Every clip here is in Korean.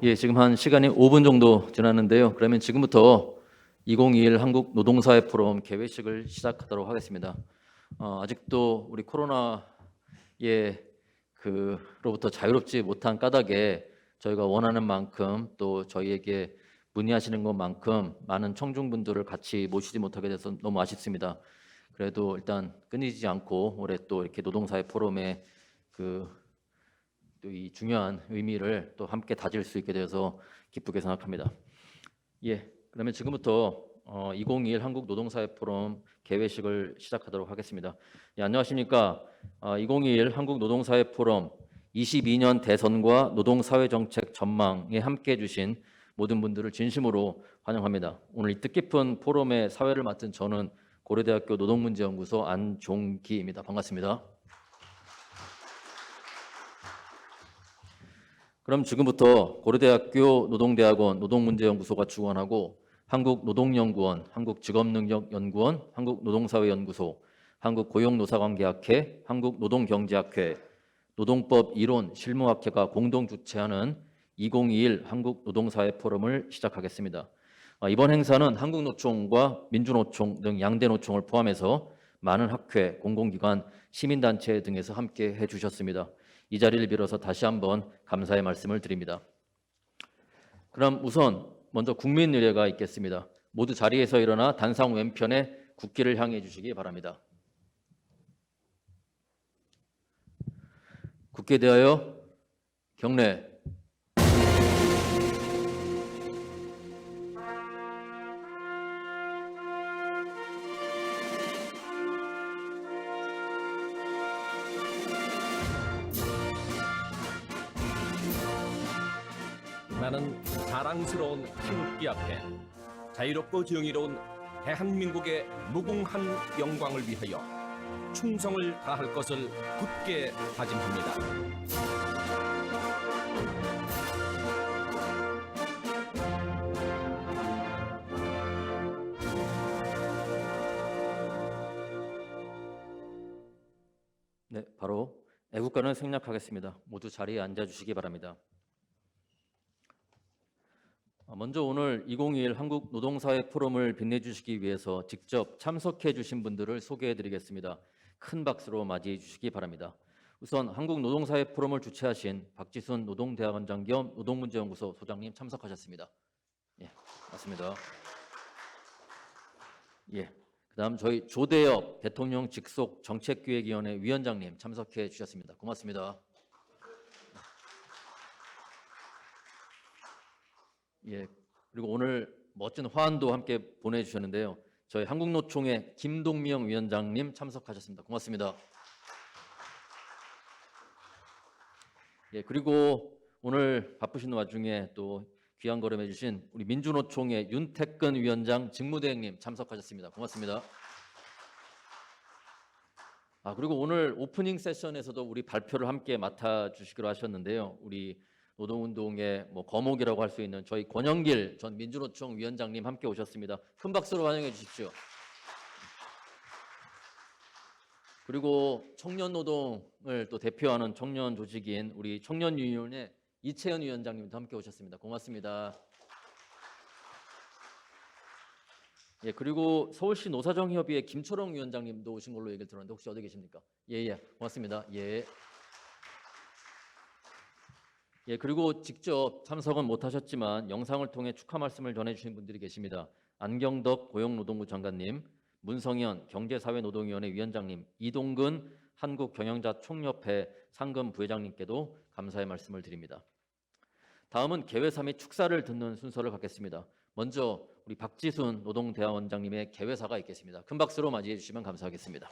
예, 지금 한 시간이 5분 정도 지났는데요. 그러면 지금부터 2021 한국 노동사회 포럼 개회식을 시작하도록 하겠습니다. 아직도 우리 코로나의 그로부터 자유롭지 못한 까닭에 저희가 원하는 만큼 또 저희에게 문의하시는 것만큼 많은 청중분들을 같이 모시지 못하게 돼서 너무 아쉽습니다. 그래도 일단 끊이지 않고 올해 또 이렇게 노동사회 포럼에 또 이 중요한 의미를 또 함께 다질 수 있게 되어서 기쁘게 생각합니다. 예, 그러면 지금부터 2021 한국 노동사회 포럼 개회식을 시작하도록 하겠습니다. 예, 안녕하십니까? 2021 한국 노동사회 포럼 22년 대선과 노동사회 정책 전망에 함께해 주신 모든 분들을 진심으로 환영합니다. 오늘 이 뜻깊은 포럼의 사회를 맡은 저는 고려대학교 노동문제연구소 안종기입니다. 반갑습니다. 그럼 지금부터 고려대학교 노동대학원 노동문제연구소가 주관하고 한국노동연구원, 한국직업능력연구원, 한국노동사회연구소, 한국고용노사관계학회, 한국노동경제학회, 노동법 이론 실무학회가 공동 주최하는 2021 한국노동사회 포럼을 시작하겠습니다. 이번 행사는 한국노총과 민주노총 등 양대 노총을 포함해서 많은 학회, 공공기관, 시민단체 등에서 함께 해주셨습니다. 이 자리를 빌어서 다시 한번 감사의 말씀을 드립니다. 그럼 우선 먼저 국민 의례가 있겠습니다. 모두 자리에서 일어나 단상 왼편에 국기를 향해 주시기 바랍니다. 국기에 대하여 경례. 나는 자랑스러운 태극기 앞에 자유롭고 정의로운 대한민국의 무궁한 영광을 위하여 충성을 다할 것을 굳게 다짐합니다. 네, 바로 애국가를 생략하겠습니다. 모두 자리에 앉아주시기 바랍니다. 먼저 오늘 2021 한국 노동사회 포럼을 빛내주시기 위해서 직접 참석해 주신 분들을 소개해 드리겠습니다. 큰 박수로 맞이해 주시기 바랍니다. 우선 한국 노동사회 포럼을 주최하신 박지순 노동대학원장 겸 노동문제연구소 소장님 참석하셨습니다. 예, 맞습니다. 예, 그다음 저희 조대엽 대통령 직속 정책기획위원회 위원장님 참석해 주셨습니다. 고맙습니다. 예, 그리고 오늘 멋진 화환도 함께 보내주셨는데요. 저희 한국노총의 김동명 위원장님 참석하셨습니다. 고맙습니다. 예, 그리고 오늘 바쁘신 와중에 또 귀한 걸음 해주신 우리 민주노총의 윤택근 위원장 직무대행님 참석하셨습니다. 고맙습니다. 그리고 오늘 오프닝 세션에서도 우리 발표를 함께 맡아주시기로 하셨는데요. 우리 노동운동의 거목이라고 할 수 있는 저희 권영길 전 민주노총 위원장님 함께 오셨습니다. 큰 박수로 환영해 주십시오. 그리고 청년노동을 또 대표하는 청년 조직인 우리 청년유니온의 이채연 위원장님도 함께 오셨습니다. 고맙습니다. 예, 그리고 서울시 노사정협의회 김초롱 위원장님도 오신 걸로 얘기를 들었는데 혹시 어디 계십니까? 예, 고맙습니다. 예. 예, 그리고 직접 참석은 못하셨지만 영상을 통해 축하 말씀을 전해주신 분들이 계십니다. 안경덕 고용노동부 장관님, 문성현 경제사회노동위원회 위원장님, 이동근 한국경영자총협회 상금 부회장님께도 감사의 말씀을 드립니다. 다음은 개회사 및 축사를 듣는 순서를 갖겠습니다. 먼저 우리 박지순 노동대학원장님의 개회사가 있겠습니다. 큰 박수로 맞이해 주시면 감사하겠습니다.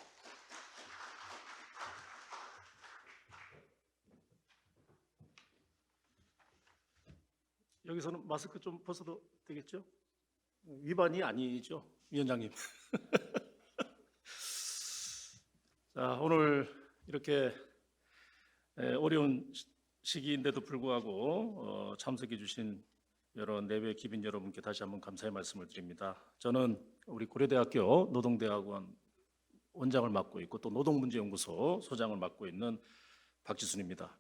여기서는 마스크 좀 벗어도 되겠죠? 위반이 아니죠, 위원장님. 자, 오늘 이렇게 어려운 시기인데도 불구하고 참석해 주신 여러 내외 기빈 여러분께 다시 한번 감사의 말씀을 드립니다. 저는 우리 고려대학교 노동대학원 원장을 맡고 있고 또 노동문제연구소 소장을 맡고 있는 박지순입니다.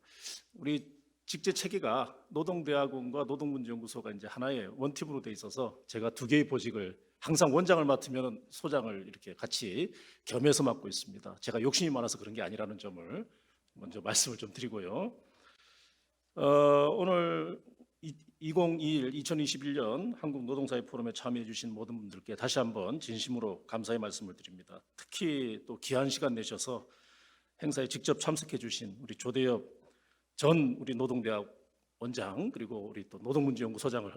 우리 직제 체계가 노동대학원과 노동문제연구소가 이제 하나의 원팀으로 돼 있어서 제가 두 개의 보직을 항상 원장을 맡으면 소장을 이렇게 같이 겸해서 맡고 있습니다. 제가 욕심이 많아서 그런 게 아니라는 점을 먼저 말씀을 좀 드리고요. 오늘 2021년 한국노동사회 포럼에 참여해 주신 모든 분들께 다시 한번 진심으로 감사의 말씀을 드립니다. 특히 또 귀한 시간 내셔서 행사에 직접 참석해 주신 우리 조대엽 전 우리 노동대학 원장, 그리고 우리 또 노동문제연구소장을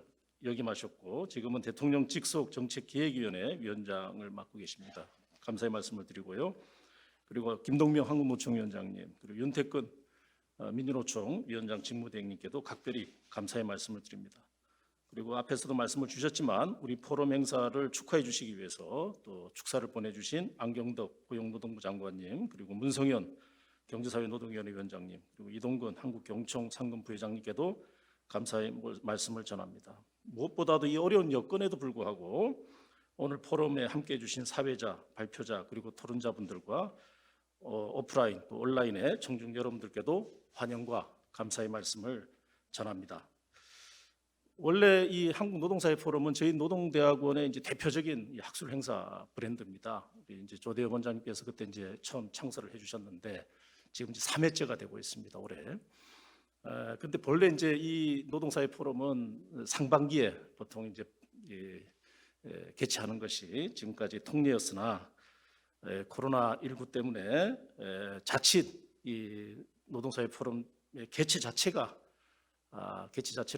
역임하셨고 지금은 대통령 직속 정책기획위원회 위원장을 맡고 계십니다. 감사의 말씀을 드리고요. 그리고 김동명 한국노총위원장님, 그리고 윤태근 민주노총 위원장 직무대행님께도 각별히 감사의 말씀을 드립니다. 그리고 앞에서도 말씀을 주셨지만 우리 포럼 행사를 축하해 주시기 위해서 또 축사를 보내주신 안경덕 고용노동부 장관님, 그리고 문성현 경제사회노동위원회 위원장님, 그리고 이동근 한국경총 상근부회장님께도 감사의 말씀을 전합니다. 무엇보다도 이 어려운 여건에도 불구하고 오늘 포럼에 함께해 주신 사회자, 발표자, 그리고 토론자분들과 오프라인 또 온라인의 청중 여러분들께도 환영과 감사의 말씀을 전합니다. 원래 이 한국노동사회 포럼은 저희 노동대학원의 이제 대표적인 이 학술 행사 브랜드입니다. 우리 이제 조대엽 원장님께서 그때 이제 처음 창설을 해주셨는데 지금 이제 3회째가 되고 있습니다. 올해. 근데 본래 이제 이 노동사회 포럼은 상반기에 보통 이제 개최하는 것이 지금까지 통례였으나 코로나19 때문에 자칫 이 노동사회 포럼의 개최 자체를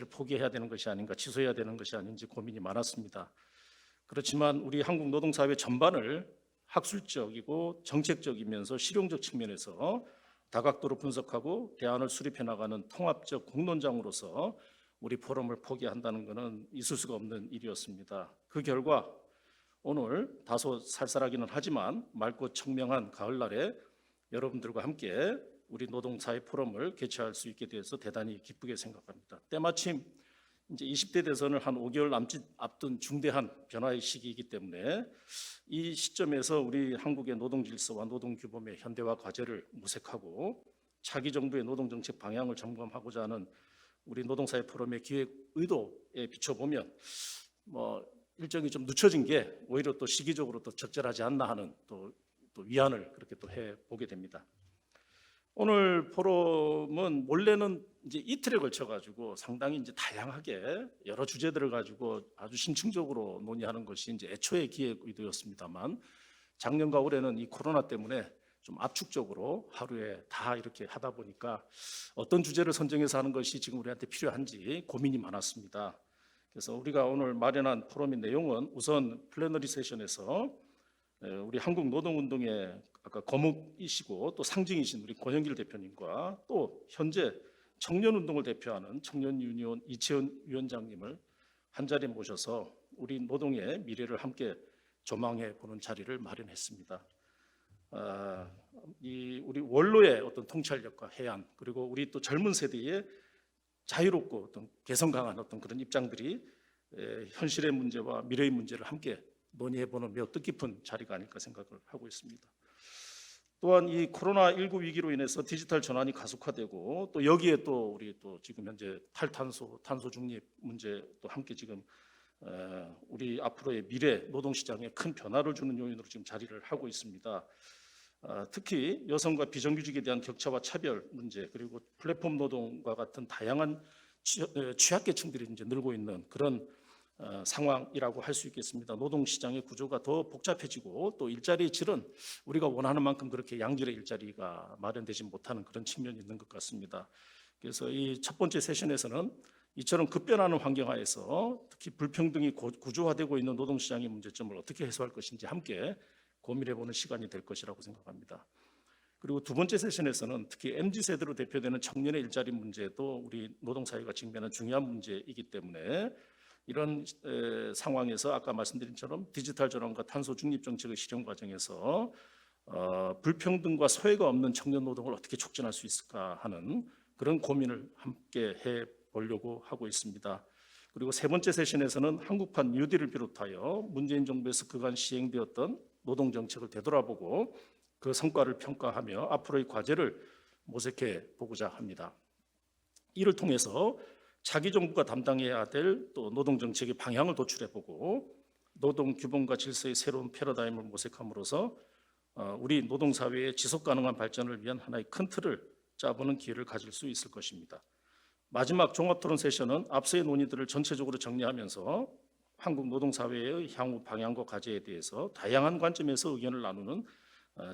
포기해야 되는 것이 아닌가, 취소해야 되는 것이 아닌지 고민이 많았습니다. 그렇지만 우리 한국 노동사회 전반을 학술적이고 정책적이면서 실용적 측면에서 다각도로 분석하고 대안을 수립해 나가는 통합적 공론장으로서 우리 포럼을 포기한다는 것은 있을 수가 없는 일이었습니다. 그 결과 오늘 다소 쌀쌀하기는 하지만 맑고 청명한 가을날에 여러분들과 함께 우리 노동사회 포럼을 개최할 수 있게 돼서 대단히 기쁘게 생각합니다. 때마침 이제 20대 대선을 한 5개월 남짓 앞둔 중대한 변화의 시기이기 때문에 이 시점에서 우리 한국의 노동 질서와 노동 규범의 현대화 과제를 모색하고 차기 정부의 노동 정책 방향을 점검하고자 하는 우리 노동사회 포럼의 기획 의도에 비춰보면 일정이 좀 늦춰진 게 오히려 또 시기적으로 또 적절하지 않나 하는 또 위안을 그렇게 또 해보게 됩니다. 오늘 포럼은 원래는 이제 이틀에 걸쳐 가지고 상당히 이제 다양하게 여러 주제들을 가지고 아주 심층적으로 논의하는 것이 이제 애초의 기획 의도였습니다만 작년과 올해는 이 코로나 때문에 좀 압축적으로 하루에 다 이렇게 하다 보니까 어떤 주제를 선정해서 하는 것이 지금 우리한테 필요한지 고민이 많았습니다. 그래서 우리가 오늘 마련한 포럼의 내용은 우선 플래너리 세션에서 우리 한국 노동운동의 아까 거목이시고 또 상징이신 우리 권영길 대표님과 또 현재 청년운동을 대표하는 청년유니온 이채원 위원장님을 한 자리에 모셔서 우리 노동의 미래를 함께 조망해 보는 자리를 마련했습니다. 우리 원로의 어떤 통찰력과 해안, 그리고 우리 또 젊은 세대의 자유롭고 어떤 개성 강한 어떤 그런 입장들이 현실의 문제와 미래의 문제를 함께 논의해보는 매우 뜻깊은 자리가 아닐까 생각을 하고 있습니다. 또한 이 코로나19 위기로 인해서 디지털 전환이 가속화되고 또 여기에 또 우리 또 지금 현재 탈탄소, 탄소 중립 문제 또 함께 지금 우리 앞으로의 미래 노동시장에 큰 변화를 주는 요인으로 지금 자리를 하고 있습니다. 특히 여성과 비정규직에 대한 격차와 차별 문제, 그리고 플랫폼 노동과 같은 다양한 취약계층들이 이제 늘고 있는 그런 상황이라고 할 수 있겠습니다. 노동시장의 구조가 더 복잡해지고 또 일자리의 질은 우리가 원하는 만큼 그렇게 양질의 일자리가 마련되지 못하는 그런 측면이 있는 것 같습니다. 그래서 이 첫 번째 세션에서는 이처럼 급변하는 환경하에서 특히 불평등이 구조화되고 있는 노동시장의 문제점을 어떻게 해소할 것인지 함께 고민해보는 시간이 될 것이라고 생각합니다. 그리고 두 번째 세션에서는 특히 MZ세대로 대표되는 청년의 일자리 문제도 우리 노동사회가 직면한 중요한 문제이기 때문에 이런 상황에서 아까 말씀드린 것처럼 디지털 전환과 탄소 중립 정책의 실현 과정에서 불평등과 소외가 없는 청년 노동을 어떻게 촉진할 수 있을까 하는 그런 고민을 함께 해보려고 하고 있습니다. 그리고 세 번째 세션에서는 한국판 뉴딜을 비롯하여 문재인 정부에서 그간 시행되었던 노동 정책을 되돌아보고 그 성과를 평가하며 앞으로의 과제를 모색해 보고자 합니다. 이를 통해서 자기 정부가 담당해야 될 또 노동 정책의 방향을 도출해보고 노동 규범과 질서의 새로운 패러다임을 모색함으로써 우리 노동 사회의 지속 가능한 발전을 위한 하나의 큰 틀을 짜보는 기회를 가질 수 있을 것입니다. 마지막 종합토론 세션은 앞서의 논의들을 전체적으로 정리하면서 한국 노동 사회의 향후 방향과 과제에 대해서 다양한 관점에서 의견을 나누는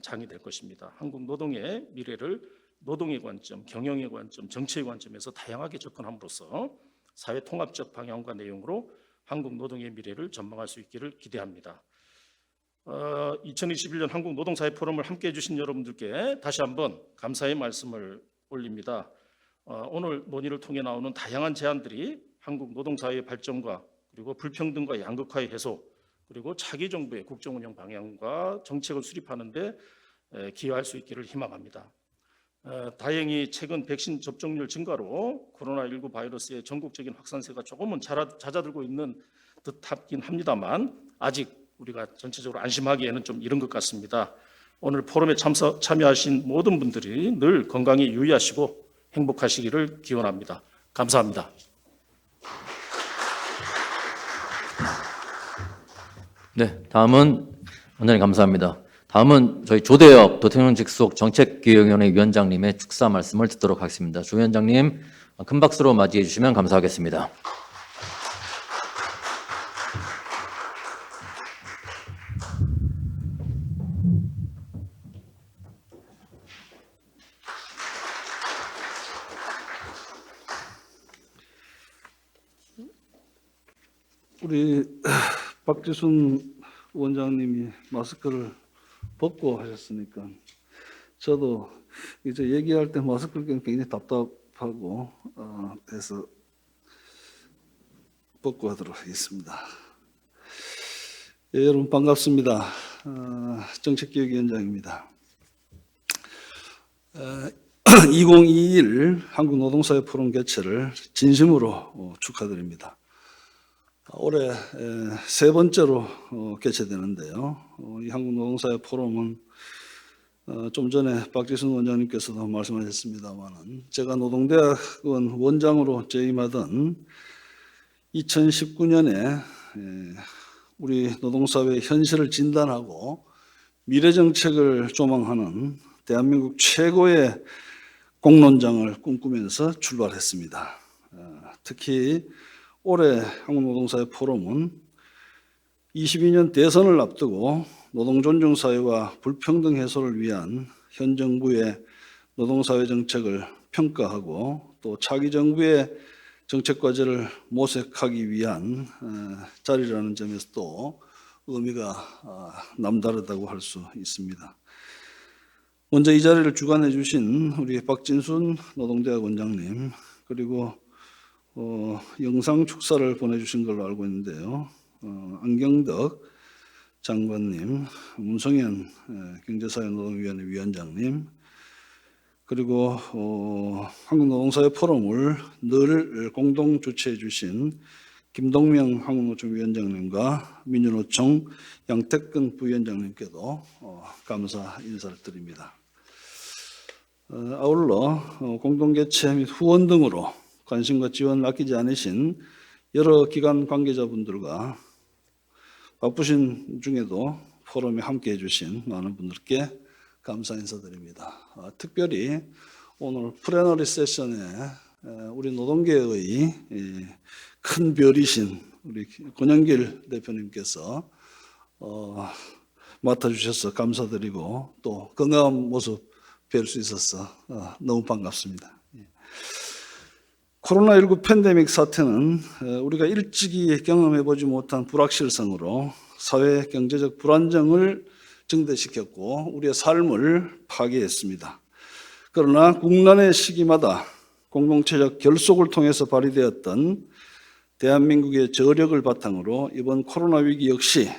장이 될 것입니다. 한국 노동의 미래를 노동의 관점, 경영의 관점, 정치의 관점에서 다양하게 접근함으로써 사회 통합적 방향과 내용으로 한국 노동의 미래를 전망할 수 있기를 기대합니다. 2021년 한국 노동사회 포럼을 함께해 주신 여러분들께 다시 한번 감사의 말씀을 올립니다. 오늘 논의를 통해 나오는 다양한 제안들이 한국 노동사회의 발전과 그리고 불평등과 양극화의 해소 그리고 차기 정부의 국정운영 방향과 정책을 수립하는 데 기여할 수 있기를 희망합니다. 다행히 최근 백신 접종률 증가로 코로나19 바이러스의 전국적인 확산세가 조금은 잦아들고 있는 듯하긴 합니다만 아직 우리가 전체적으로 안심하기에는 좀 이른 것 같습니다. 오늘 포럼에 참여하신 모든 분들이 늘 건강에 유의하시고 행복하시기를 기원합니다. 감사합니다. 네, 다음은 원장님 감사합니다. 다음은 저희 조대엽 대통령 직속 정책기획위원회 위원장님의 축사 말씀을 듣도록 하겠습니다. 조 위원장님 큰 박수로 맞이해 주시면 감사하겠습니다. 우리 박지순 원장님이 마스크를 벗고 하셨으니까 저도 이제 얘기할 때 마스크를 끼면 굉장히 답답하고 그래서 벗고 하도록 하겠습니다. 예, 여러분 반갑습니다. 정책기획위원장입니다. 2021 한국노동사회 포럼 개최를 진심으로 축하드립니다. 올해 세 번째로 개최되는데요. 이 한국노동사회 포럼은 좀 전에 박지순 원장님께서도 말씀하셨습니다만 제가 노동대학원 원장으로 재임하던 2019년에 우리 노동사회의 현실을 진단하고 미래정책을 조망하는 대한민국 최고의 공론장을 꿈꾸면서 출발했습니다. 특히 올해 한국노동사회 포럼은 22년 대선을 앞두고 노동존중사회와 불평등 해소를 위한 현 정부의 노동사회 정책을 평가하고 또 차기 정부의 정책 과제를 모색하기 위한 자리라는 점에서 또 의미가 남다르다고 할 수 있습니다. 먼저 이 자리를 주관해 주신 우리 박진순 노동대학 원장님 그리고 영상 축사를 보내주신 걸로 알고 있는데요. 안경덕 장관님, 문성현 경제사회노동위원회 위원장님, 그리고 한국노동사회 포럼을 늘 공동 주최해 주신 김동명 한국노총 위원장님과 민주노총 양태근 부위원장님께도 감사 인사를 드립니다. 아울러 공동 개최 및 후원 등으로 관심과 지원 아끼지 않으신 여러 기관 관계자분들과 바쁘신 중에도 포럼에 함께해 주신 많은 분들께 감사 인사드립니다. 특별히 오늘 플래너리 세션에 우리 노동계의 큰 별이신 우리 권영길 대표님께서 맡아주셔서 감사드리고 또 건강한 모습 뵐 수 있어서 너무 반갑습니다. 코로나19 팬데믹 사태는 우리가 일찍이 경험해보지 못한 불확실성으로 사회 경제적 불안정을 증대시켰고 우리의 삶을 파괴했습니다. 그러나 국난의 시기마다 공동체적 결속을 통해서 발휘되었던 대한민국의 저력을 바탕으로 이번 코로나 위기 역시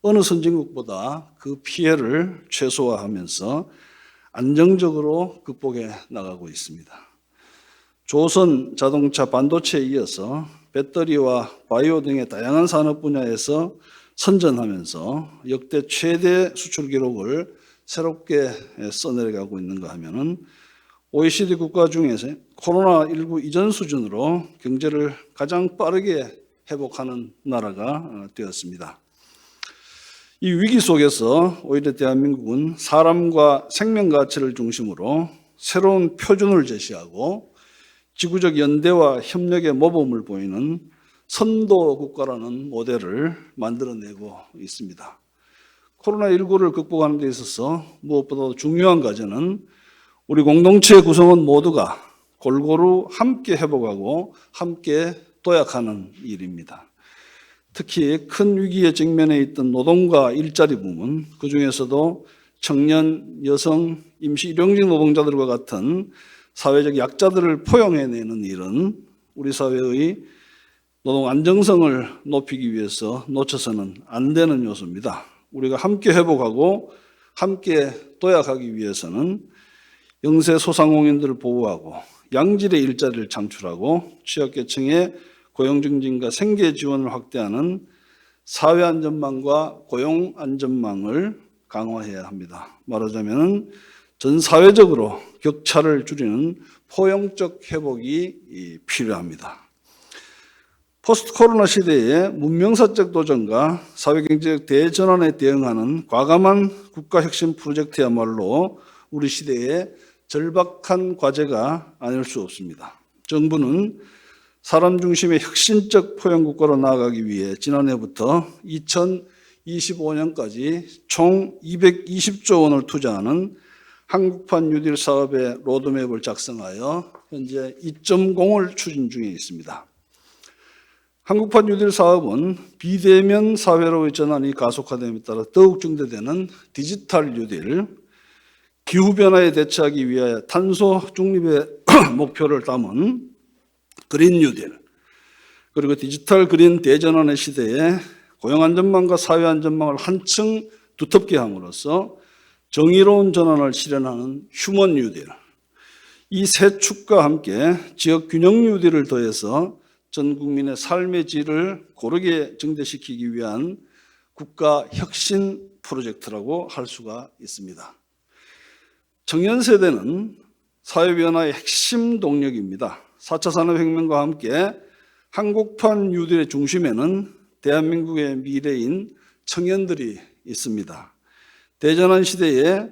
어느 선진국보다 그 피해를 최소화하면서 안정적으로 극복해 나가고 있습니다. 조선 자동차 반도체에 이어서 배터리와 바이오 등의 다양한 산업 분야에서 선전하면서 역대 최대 수출 기록을 새롭게 써내려가고 있는가 하면은 OECD 국가 중에서 코로나19 이전 수준으로 경제를 가장 빠르게 회복하는 나라가 되었습니다. 이 위기 속에서 오히려 대한민국은 사람과 생명 가치를 중심으로 새로운 표준을 제시하고 지구적 연대와 협력의 모범을 보이는 선도 국가라는 모델을 만들어내고 있습니다. 코로나19를 극복하는 데 있어서 무엇보다도 중요한 과제는 우리 공동체 구성원 모두가 골고루 함께 회복하고 함께 도약하는 일입니다. 특히 큰 위기에 직면해 있던 노동과 일자리 부문, 그중에서도 청년, 여성, 임시 일용직 노동자들과 같은 사회적 약자들을 포용해내는 일은 우리 사회의 노동 안정성을 높이기 위해서 놓쳐서는 안 되는 요소입니다. 우리가 함께 회복하고 함께 도약하기 위해서는 영세 소상공인들을 보호하고 양질의 일자리를 창출하고 취약계층의 고용 증진과 생계 지원을 확대하는 사회 안전망과 고용 안전망을 강화해야 합니다. 말하자면 전 사회적으로 격차를 줄이는 포용적 회복이 필요합니다. 포스트 코로나 시대의 문명사적 도전과 사회경제적 대전환에 대응하는 과감한 국가혁신 프로젝트야말로 우리 시대의 절박한 과제가 아닐 수 없습니다. 정부는 사람 중심의 혁신적 포용국가로 나아가기 위해 지난해부터 2025년까지 총 220조 원을 투자하는 한국판 뉴딜 사업의 로드맵을 작성하여 현재 2.0을 추진 중에 있습니다. 한국판 뉴딜 사업은 비대면 사회로의 전환이 가속화됨에 따라 더욱 증대되는 디지털 뉴딜, 기후변화에 대처하기 위하여 탄소 중립의 목표를 담은 그린 뉴딜, 그리고 디지털 그린 대전환의 시대에 고용안전망과 사회안전망을 한층 두텁게 함으로써 정의로운 전환을 실현하는 휴먼 뉴딜, 이 세 축과 함께 지역 균형 뉴딜을 더해서 전 국민의 삶의 질을 고르게 증대시키기 위한 국가 혁신 프로젝트라고 할 수가 있습니다. 청년 세대는 사회 변화의 핵심 동력입니다. 4차 산업혁명과 함께 한국판 뉴딜의 중심에는 대한민국의 미래인 청년들이 있습니다. 대전환 시대에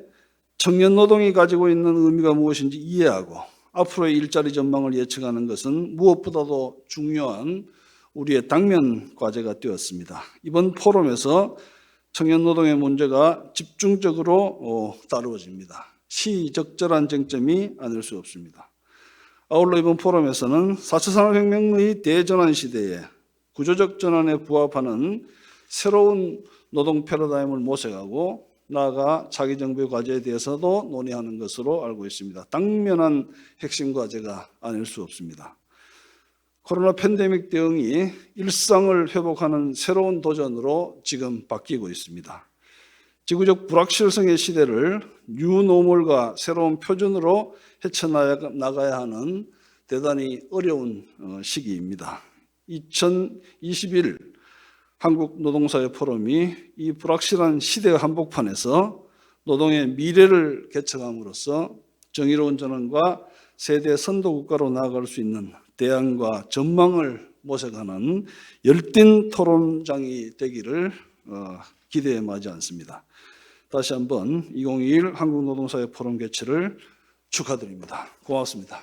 청년 노동이 가지고 있는 의미가 무엇인지 이해하고 앞으로의 일자리 전망을 예측하는 것은 무엇보다도 중요한 우리의 당면 과제가 되었습니다. 이번 포럼에서 청년 노동의 문제가 집중적으로 다루어집니다. 시적절한 쟁점이 아닐 수 없습니다. 아울러 이번 포럼에서는 4차 산업혁명의 대전환 시대에 구조적 전환에 부합하는 새로운 노동 패러다임을 모색하고 나아가 차기 정부의 과제에 대해서도 논의하는 것으로 알고 있습니다. 당면한 핵심 과제가 아닐 수 없습니다. 코로나 팬데믹 대응이 일상을 회복하는 새로운 도전으로 지금 바뀌고 있습니다. 지구적 불확실성의 시대를 뉴노멀과 새로운 표준으로 헤쳐나가야 하는 대단히 어려운 시기입니다. 2021 한국노동사회 포럼이 이 불확실한 시대 한복판에서 노동의 미래를 개척함으로써 정의로운 전환과 세대 선도 국가로 나아갈 수 있는 대안과 전망을 모색하는 열띤 토론장이 되기를 기대에 마지 않습니다. 다시 한번 2021 한국노동사회 포럼 개최를 축하드립니다. 고맙습니다.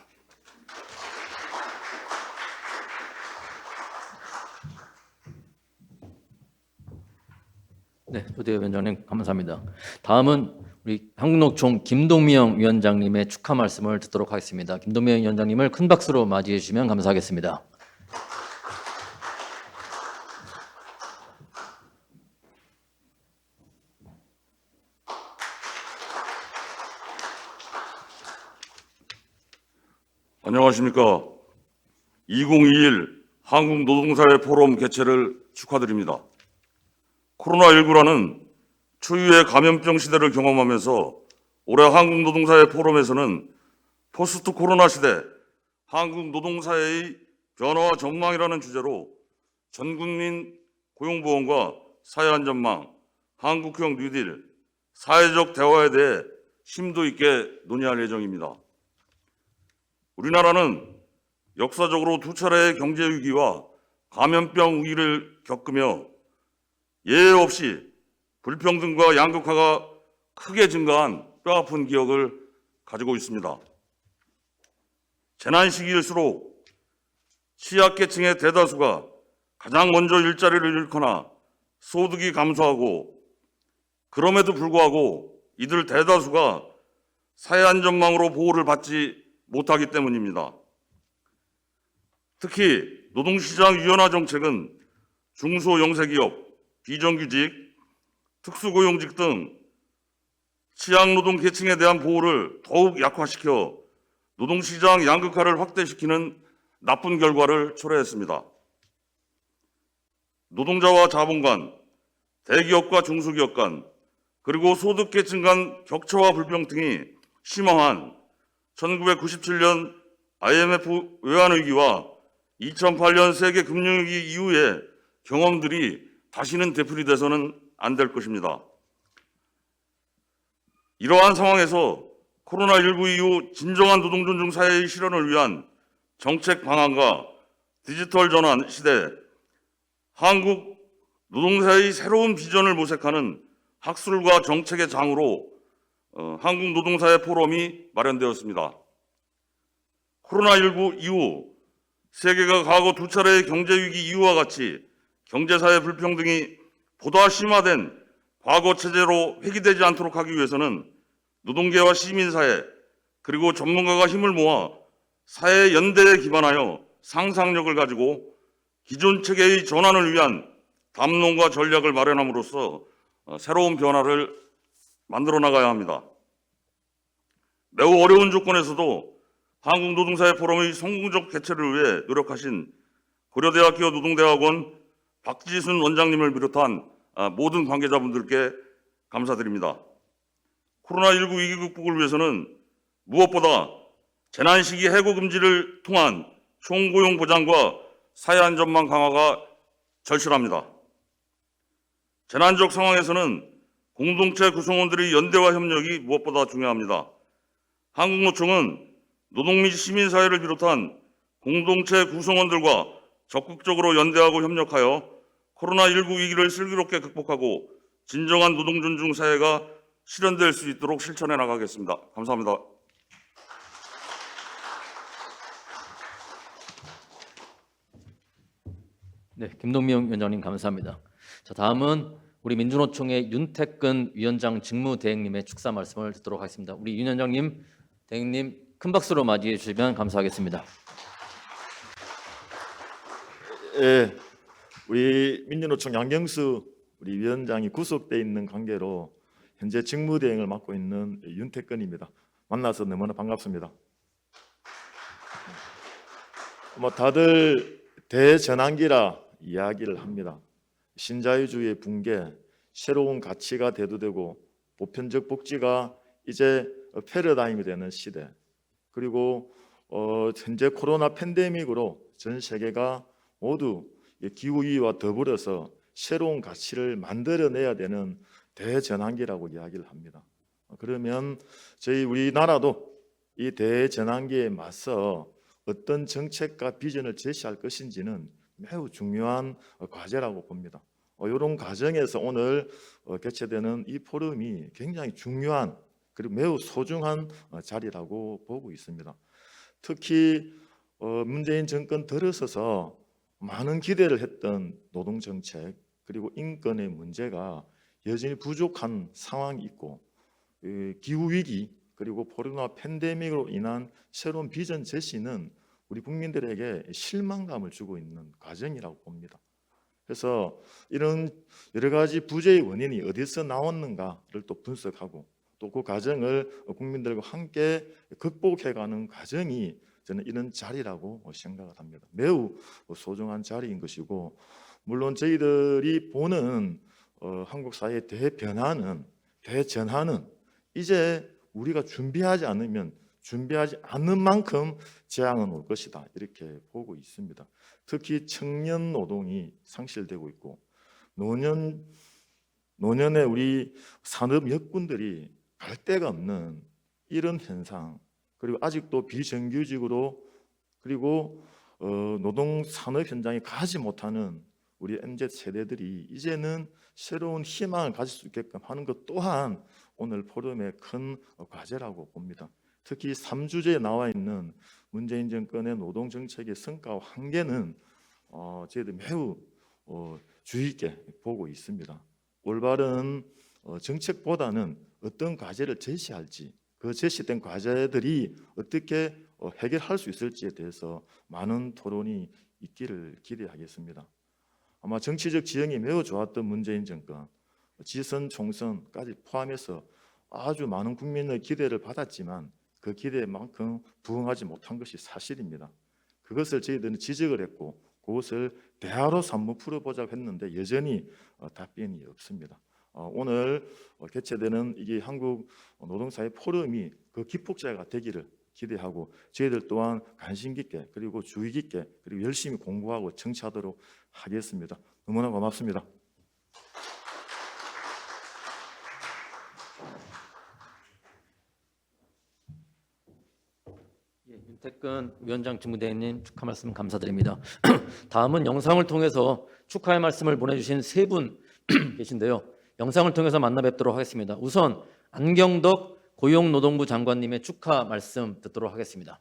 네, 조대엽 위원장님 감사합니다. 다음은 우리 한국노총 김동명 위원장님의 축하 말씀을 듣도록 하겠습니다. 김동명 위원장님을 큰 박수로 맞이해 주시면 감사하겠습니다. 안녕하십니까. 2021 한국노동사회 포럼 개최를 축하드립니다. 코로나19라는 초유의 감염병 시대를 경험하면서 올해 한국노동사회 포럼에서는 포스트 코로나 시대 한국노동사회의 변화와 전망이라는 주제로 전국민 고용보험과 사회안전망, 한국형 뉴딜, 사회적 대화에 대해 심도 있게 논의할 예정입니다. 우리나라는 역사적으로 두 차례의 경제 위기와 감염병 위기를 겪으며 예외 없이 불평등과 양극화가 크게 증가한 뼈아픈 기억을 가지고 있습니다. 재난 시기일수록 취약계층의 대다수가 가장 먼저 일자리를 잃거나 소득이 감소하고, 그럼에도 불구하고 이들 대다수가 사회안전망으로 보호를 받지 못하기 때문입니다. 특히 노동시장 유연화 정책은 중소영세기업, 비정규직, 특수고용직 등 취약노동 계층에 대한 보호를 더욱 약화시켜 노동시장 양극화를 확대시키는 나쁜 결과를 초래했습니다. 노동자와 자본 간, 대기업과 중소기업 간, 그리고 소득계층 간 격차와 불평등이 심화한 1997년 IMF 외환위기와 2008년 세계 금융위기 이후의 경험들이 다시는 되풀이돼서는 안 될 것입니다. 이러한 상황에서 코로나19 이후 진정한 노동존중 사회의 실현을 위한 정책 방안과 디지털 전환 시대, 한국 노동사의 새로운 비전을 모색하는 학술과 정책의 장으로 한국 노동사회 포럼이 마련되었습니다. 코로나19 이후 세계가 과거 두 차례의 경제위기 이후와 같이 경제사회 불평등이 보다 심화된 과거 체제로 회귀되지 않도록 하기 위해서는 노동계와 시민사회 그리고 전문가가 힘을 모아 사회 연대에 기반하여 상상력을 가지고 기존 체계의 전환을 위한 담론과 전략을 마련함으로써 새로운 변화를 만들어 나가야 합니다. 매우 어려운 조건에서도 한국노동사회 포럼의 성공적 개최를 위해 노력하신 고려대학교 노동대학원 박지순 원장님을 비롯한 모든 관계자분들께 감사드립니다. 코로나19 위기 극복을 위해서는 무엇보다 재난 시기 해고 금지를 통한 총고용 보장과 사회 안전망 강화가 절실합니다. 재난적 상황에서는 공동체 구성원들의 연대와 협력이 무엇보다 중요합니다. 한국노총은 노동 및 시민사회를 비롯한 공동체 구성원들과 적극적으로 연대하고 협력하여 코로나19 위기를 슬기롭게 극복하고 진정한 노동 존중 사회가 실현될 수 있도록 실천해 나가겠습니다. 감사합니다. 네, 김동명 위원장님 감사합니다. 자, 다음은 우리 민주노총의 윤태근 위원장 직무대행님의 축사 말씀을 듣도록 하겠습니다. 우리 윤 위원장님, 대행님 큰 박수로 맞이해 주시면 감사하겠습니다. 예, 우리 민주노총 양경수 우리 위원장이 구속돼 있는 관계로 현재 직무대행을 맡고 있는 윤태근입니다. 만나서 너무나 반갑습니다. 다들 대전환기라 이야기를 합니다. 신자유주의의 붕괴, 새로운 가치가 대두되고 보편적 복지가 이제 패러다임이 되는 시대, 그리고 현재 코로나 팬데믹으로 전 세계가 모두 기후위기와 더불어서 새로운 가치를 만들어내야 되는 대전환기라고 이야기를 합니다. 그러면 저희 우리나라도 이 대전환기에 맞서 어떤 정책과 비전을 제시할 것인지는 매우 중요한 과제라고 봅니다. 이런 과정에서 오늘 개최되는 이 포럼이 굉장히 중요한 그리고 매우 소중한 자리라고 보고 있습니다. 특히 문재인 정권 들어서서 많은 기대를 했던 노동정책 그리고 인권의 문제가 여전히 부족한 상황이 있고, 기후위기 그리고 코로나 팬데믹으로 인한 새로운 비전 제시는 우리 국민들에게 실망감을 주고 있는 과정이라고 봅니다. 그래서 이런 여러 가지 부재의 원인이 어디서 나왔는가를 또 분석하고 또 그 과정을 국민들과 함께 극복해가는 과정이 저는 이런 자리라고 생각을 합니다. 매우 소중한 자리인 것이고, 물론 저희들이 보는 한국 사회의 대변화는, 대전환은 이제 우리가 준비하지 않는 만큼 재앙은 올 것이다, 이렇게 보고 있습니다. 특히 청년 노동이 상실되고 있고 노년의 우리 산업 여군들이 갈 데가 없는 이런 현상, 그리고 아직도 비정규직으로 그리고 노동 산업 현장에 가지 못하는 우리 MZ 세대들이 이제는 새로운 희망을 가질 수 있게끔 하는 것 또한 오늘 포럼의 큰 과제라고 봅니다. 특히 3주제에 나와 있는 문재인 정권의 노동 정책의 성과와 한계는 저희들 매우 주의 있게 보고 있습니다. 올바른 정책보다는 어떤 과제를 제시할지, 그 제시된 과제들이 어떻게 해결할 수 있을지에 대해서 많은 토론이 있기를 기대하겠습니다. 아마 정치적 지형이 매우 좋았던 문재인 정권, 지선 총선까지 포함해서 아주 많은 국민의 기대를 받았지만 그 기대만큼 부응하지 못한 것이 사실입니다. 그것을 저희들은 지적을 했고 그것을 대화로 한번 풀어보자고 했는데 여전히 답변이 없습니다. 오늘 개최되는 이게 한국 노동사회 포럼이 그 기폭제가 되기를 기대하고 저희들 또한 관심 깊게 그리고 주의 깊게 그리고 열심히 공부하고 청취하도록 하겠습니다. 너무나 고맙습니다. 윤태근 위원장 직무대행님 축하 말씀 감사드립니다. 다음은 영상을 통해서 축하의 말씀을 보내주신 세 분 계신데요. 영상을 통해서 만나 뵙도록 하겠습니다. 우선 안경덕 고용노동부 장관님의 축하 말씀 듣도록 하겠습니다.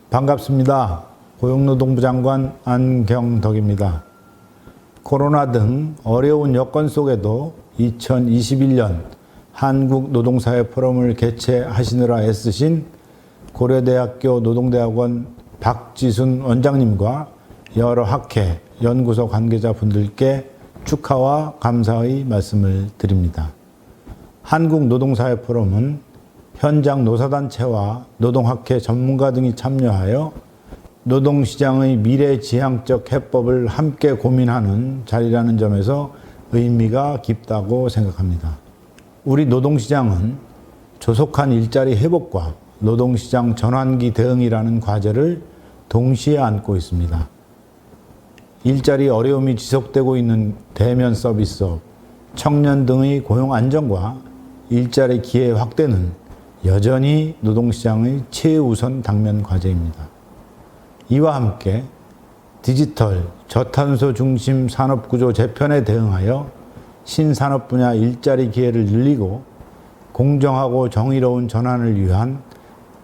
반갑습니다. 고용노동부 장관 안경덕입니다. 코로나 등 어려운 여건 속에도 2021년 한국노동사회 포럼을 개최하시느라 애쓰신 고려대학교 노동대학원 박지순 원장님과 여러 학회, 연구소 관계자분들께 축하와 감사의 말씀을 드립니다. 한국노동사회 포럼은 현장 노사단체와 노동학회 전문가 등이 참여하여 노동시장의 미래지향적 해법을 함께 고민하는 자리라는 점에서 의미가 깊다고 생각합니다. 우리 노동시장은 조속한 일자리 회복과 노동시장 전환기 대응이라는 과제를 동시에 안고 있습니다. 일자리 어려움이 지속되고 있는 대면 서비스업, 청년 등의 고용 안정과 일자리 기회 확대는 여전히 노동시장의 최우선 당면 과제입니다. 이와 함께 디지털, 저탄소 중심 산업구조 재편에 대응하여 신산업 분야 일자리 기회를 늘리고 공정하고 정의로운 전환을 위한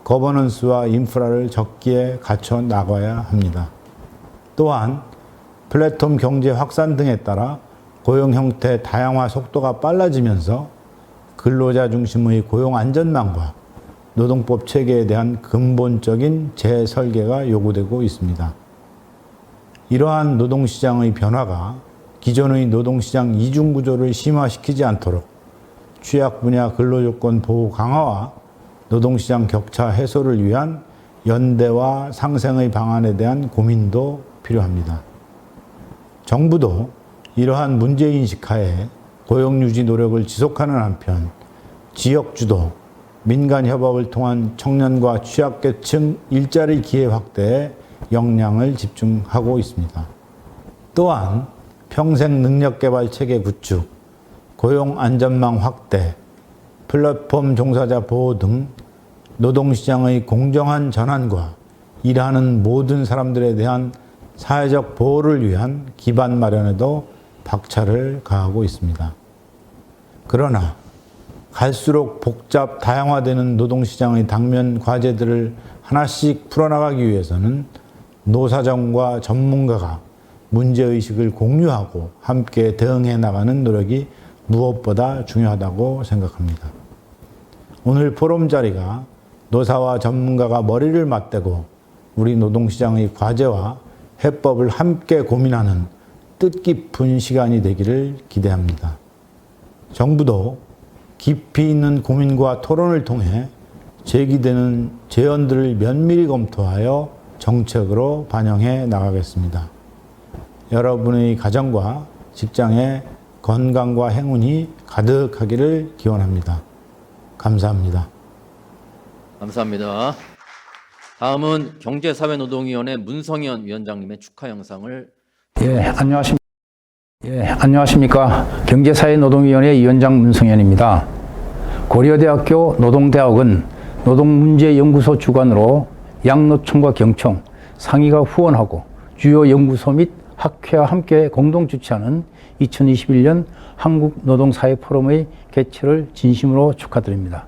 거버넌스와 인프라를 적기에 갖춰 나가야 합니다. 또한 플랫폼 경제 확산 등에 따라 고용 형태 다양화 속도가 빨라지면서 근로자 중심의 고용 안전망과 노동법 체계에 대한 근본적인 재설계가 요구되고 있습니다. 이러한 노동시장의 변화가 기존의 노동시장 이중구조를 심화시키지 않도록 취약 분야 근로조건 보호 강화와 노동시장 격차 해소를 위한 연대와 상생의 방안에 대한 고민도 필요합니다. 정부도 이러한 문제인식 하에 고용유지 노력을 지속하는 한편 지역주도, 민간협업을 통한 청년과 취약계층 일자리 기회 확대에 역량을 집중하고 있습니다. 또한 평생 능력개발 체계 구축, 고용 안전망 확대, 플랫폼 종사자 보호 등 노동시장의 공정한 전환과 일하는 모든 사람들에 대한 사회적 보호를 위한 기반 마련에도 박차를 가하고 있습니다. 그러나 갈수록 복잡 다양화되는 노동시장의 당면 과제들을 하나씩 풀어나가기 위해서는 노사정과 전문가가 문제의식을 공유하고 함께 대응해 나가는 노력이 무엇보다 중요하다고 생각합니다. 오늘 포럼 자리가 노사와 전문가가 머리를 맞대고 우리 노동시장의 과제와 해법을 함께 고민하는 뜻깊은 시간이 되기를 기대합니다. 정부도 깊이 있는 고민과 토론을 통해 제기되는 제언들을 면밀히 검토하여 정책으로 반영해 나가겠습니다. 여러분의 가정과 직장에 건강과 행운이 가득하기를 기원합니다. 감사합니다. 감사합니다. 다음은 경제사회노동위원회 문성현 위원장님의 축하 영상을 안녕하십니까. 경제사회노동위원회 위원장 문성현입니다. 고려대학교 노동대학은 노동문제연구소 주관으로 양노총과 경총, 상위가 후원하고 주요 연구소 및 학회와 함께 공동 주최하는 2021년 한국노동사회포럼의 개최를 진심으로 축하드립니다.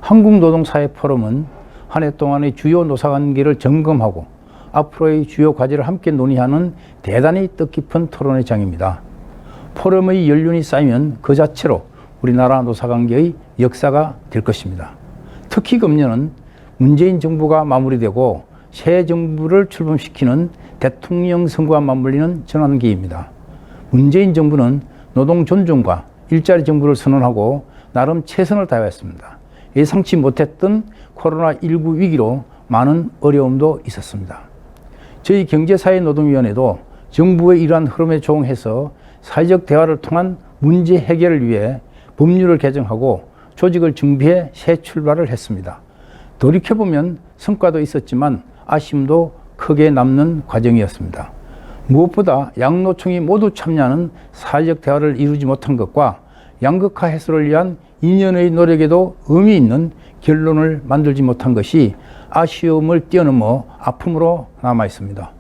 한국노동사회포럼은 한 해 동안의 주요 노사관계를 점검하고 앞으로의 주요 과제를 함께 논의하는 대단히 뜻깊은 토론의 장입니다. 포럼의 연륜이 쌓이면 그 자체로 우리나라 노사관계의 역사가 될 것입니다. 특히 금년은 문재인 정부가 마무리되고 새 정부를 출범시키는 대통령 선거와 맞물리는 전환기입니다. 문재인 정부는 노동 존중과 일자리 정부를 선언하고 나름 최선을 다했습니다. 예상치 못했던 코로나19 위기로 많은 어려움도 있었습니다. 저희 경제사회노동위원회도 정부의 이러한 흐름에 조응해서 사회적 대화를 통한 문제 해결을 위해 법률을 개정하고 조직을 정비해 새 출발을 했습니다. 돌이켜보면 성과도 있었지만 아쉬움도 크게 남는 과정이었습니다. 무엇보다 양노총이 모두 참여하는 사회적 대화를 이루지 못한 것과 양극화 해소를 위한 2년의 노력에도 의미 있는 결론을 만들지 못한 것이 아쉬움을 뛰어넘어 아픔으로 남아 있습니다.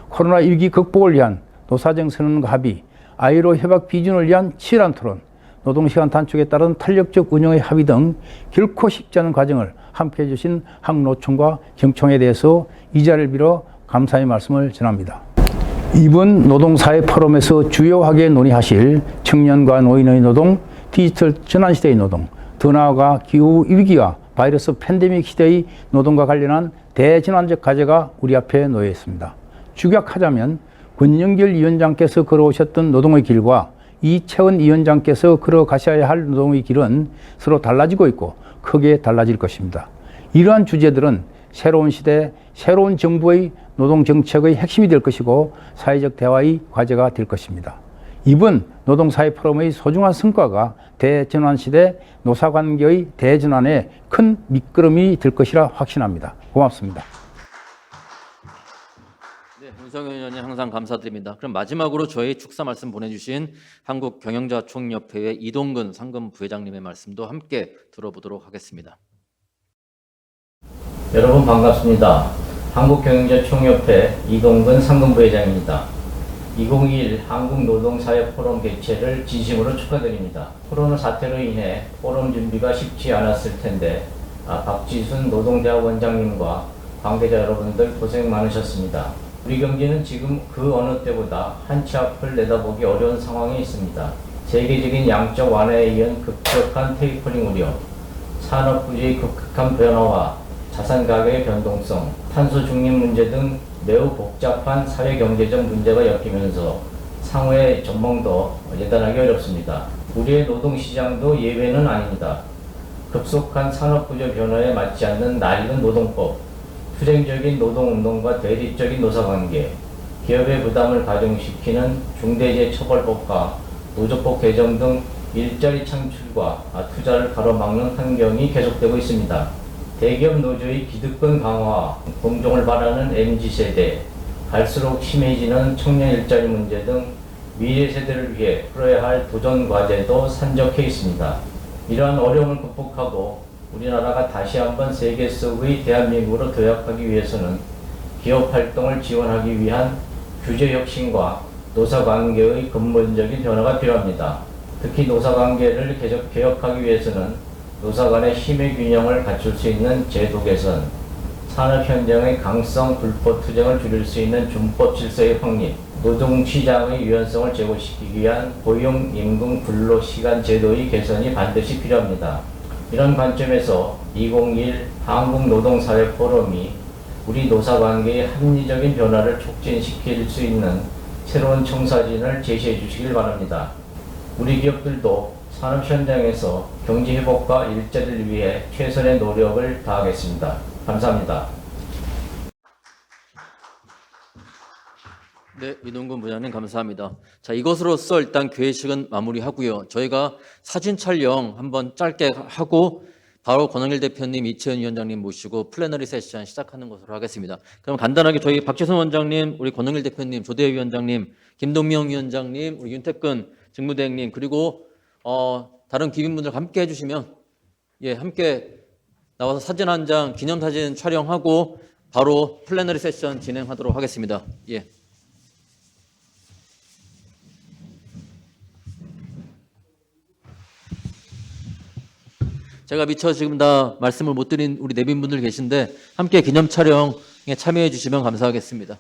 코로나19 극복을 위한 노사정 선언과 합의, ILO 협약 비준을 위한 치열한 토론, 노동시간 단축에 따른 탄력적 운영의 합의 등 결코 쉽지 않은 과정을 함께해 주신 한국노총과 경총에 대해서 이 자리를 빌어 감사의 말씀을 전합니다. 이번 노동사회 포럼에서 주요하게 논의하실 청년과 노인의 노동, 디지털 전환시대의 노동, 더 나아가 기후 위기와 바이러스 팬데믹 시대의 노동과 관련한 대전환적 과제가 우리 앞에 놓여 있습니다. 축약하자면 권영길 위원장께서 걸어오셨던 노동의 길과 이채원 위원장께서 걸어가셔야 할 노동의 길은 서로 달라지고 있고 크게 달라질 것입니다. 이러한 주제들은 새로운 시대, 새로운 정부의 노동정책의 핵심이 될 것이고 사회적 대화의 과제가 될 것입니다. 이번 노동사회 포럼의 소중한 성과가 대전환시대 노사관계의 대전환에 큰 밑거름이 될 것이라 확신합니다. 고맙습니다. 네, 문성현 의원님 항상 감사드립니다. 그럼 마지막으로 저희 축사 말씀 보내주신 한국경영자총협회의 이동근 상금 부회장님의 말씀도 함께 들어보도록 하겠습니다. 여러분 반갑습니다. 한국경영자총협회 이동근 상금부회장입니다. 2021 한국노동사회 포럼 개최를 진심으로 축하드립니다. 코로나 사태로 인해 포럼 준비가 쉽지 않았을 텐데 박지순 노동대학 원장님과 관계자 여러분들 고생 많으셨습니다. 우리 경제는 지금 그 어느 때보다 한 치 앞을 내다보기 어려운 상황에 있습니다. 세계적인 양적 완화에 의한 급격한 테이퍼링 우려, 산업 구조의 급격한 변화와 자산 가격의 변동성, 탄소 중립 문제 등 매우 복잡한 사회 경제적 문제가 엮이면서 상호의 전망도 예단하기 어렵습니다. 우리의 노동시장도 예외는 아닙니다. 급속한 산업구조 변화에 맞지 않는 낡은 노동법, 투쟁적인 노동운동과 대립적인 노사관계, 기업의 부담을 가중시키는 중대재해처벌법과 노조법 개정 등 일자리 창출과 투자를 가로막는 환경이 계속되고 있습니다. 대기업 노조의 기득권 강화와 공정을 바라는 MZ세대, 갈수록 심해지는 청년 일자리 문제 등 미래 세대를 위해 풀어야 할 도전 과제도 산적해 있습니다. 이러한 어려움을 극복하고 우리나라가 다시 한번 세계 속의 대한민국으로 도약하기 위해서는 기업 활동을 지원하기 위한 규제 혁신과 노사관계의 근본적인 변화가 필요합니다. 특히 노사관계를 계속 개혁하기 위해서는 노사 간의 힘의 균형을 갖출 수 있는 제도 개선, 산업 현장의 강성 불법 투쟁을 줄일 수 있는 준법 질서의 확립, 노동시장의 유연성을 제고시키기 위한 고용, 임금, 근로, 시간 제도의 개선이 반드시 필요합니다. 이런 관점에서 2021 한국노동사회 포럼이 우리 노사관계의 합리적인 변화를 촉진시킬 수 있는 새로운 청사진을 제시해 주시길 바랍니다. 우리 기업들도 산업 현장에서 경제 회복과 일자리를 위해 최선의 노력을 다하겠습니다. 감사합니다. 네, 이동근 부장님 감사합니다. 자, 이것으로써 일단 개회식은 마무리하고요. 저희가 사진 촬영 한번 짧게 하고 바로 권영일 대표님, 이채원 위원장님 모시고 플래너리 세션 시작하는 것으로 하겠습니다. 그럼 간단하게 저희 박지순 원장님, 우리 권영일 대표님, 조대회 위원장님, 김동명 위원장님, 우리 윤태근 직무대행님 그리고 다른 기빈분들 함께 해주시면 예, 함께 나와서 사진 한 장 기념사진 촬영하고 바로 플래너리 세션 진행하도록 하겠습니다. 예. 제가 미처 지금 다 말씀을 못 드린 우리 내빈분들 계신데 함께 기념 촬영에 참여해 주시면 감사하겠습니다.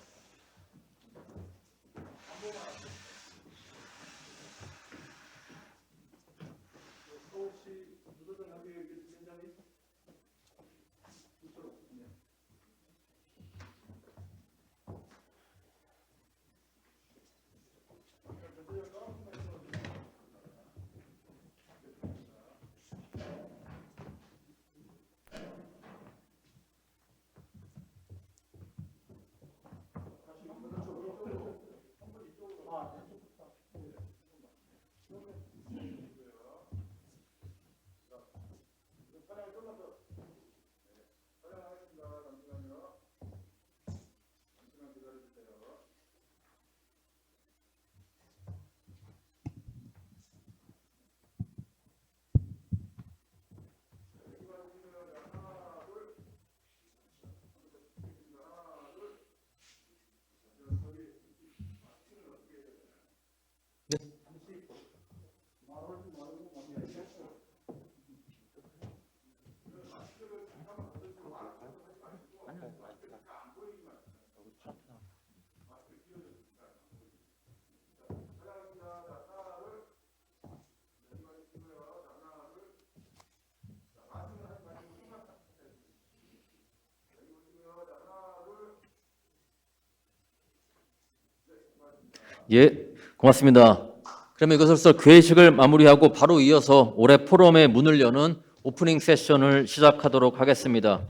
예, 고맙습니다. 그러면 이것으로서 회식을 마무리하고 바로 이어서 올해 포럼의 문을 여는 오프닝 세션을 시작하도록 하겠습니다.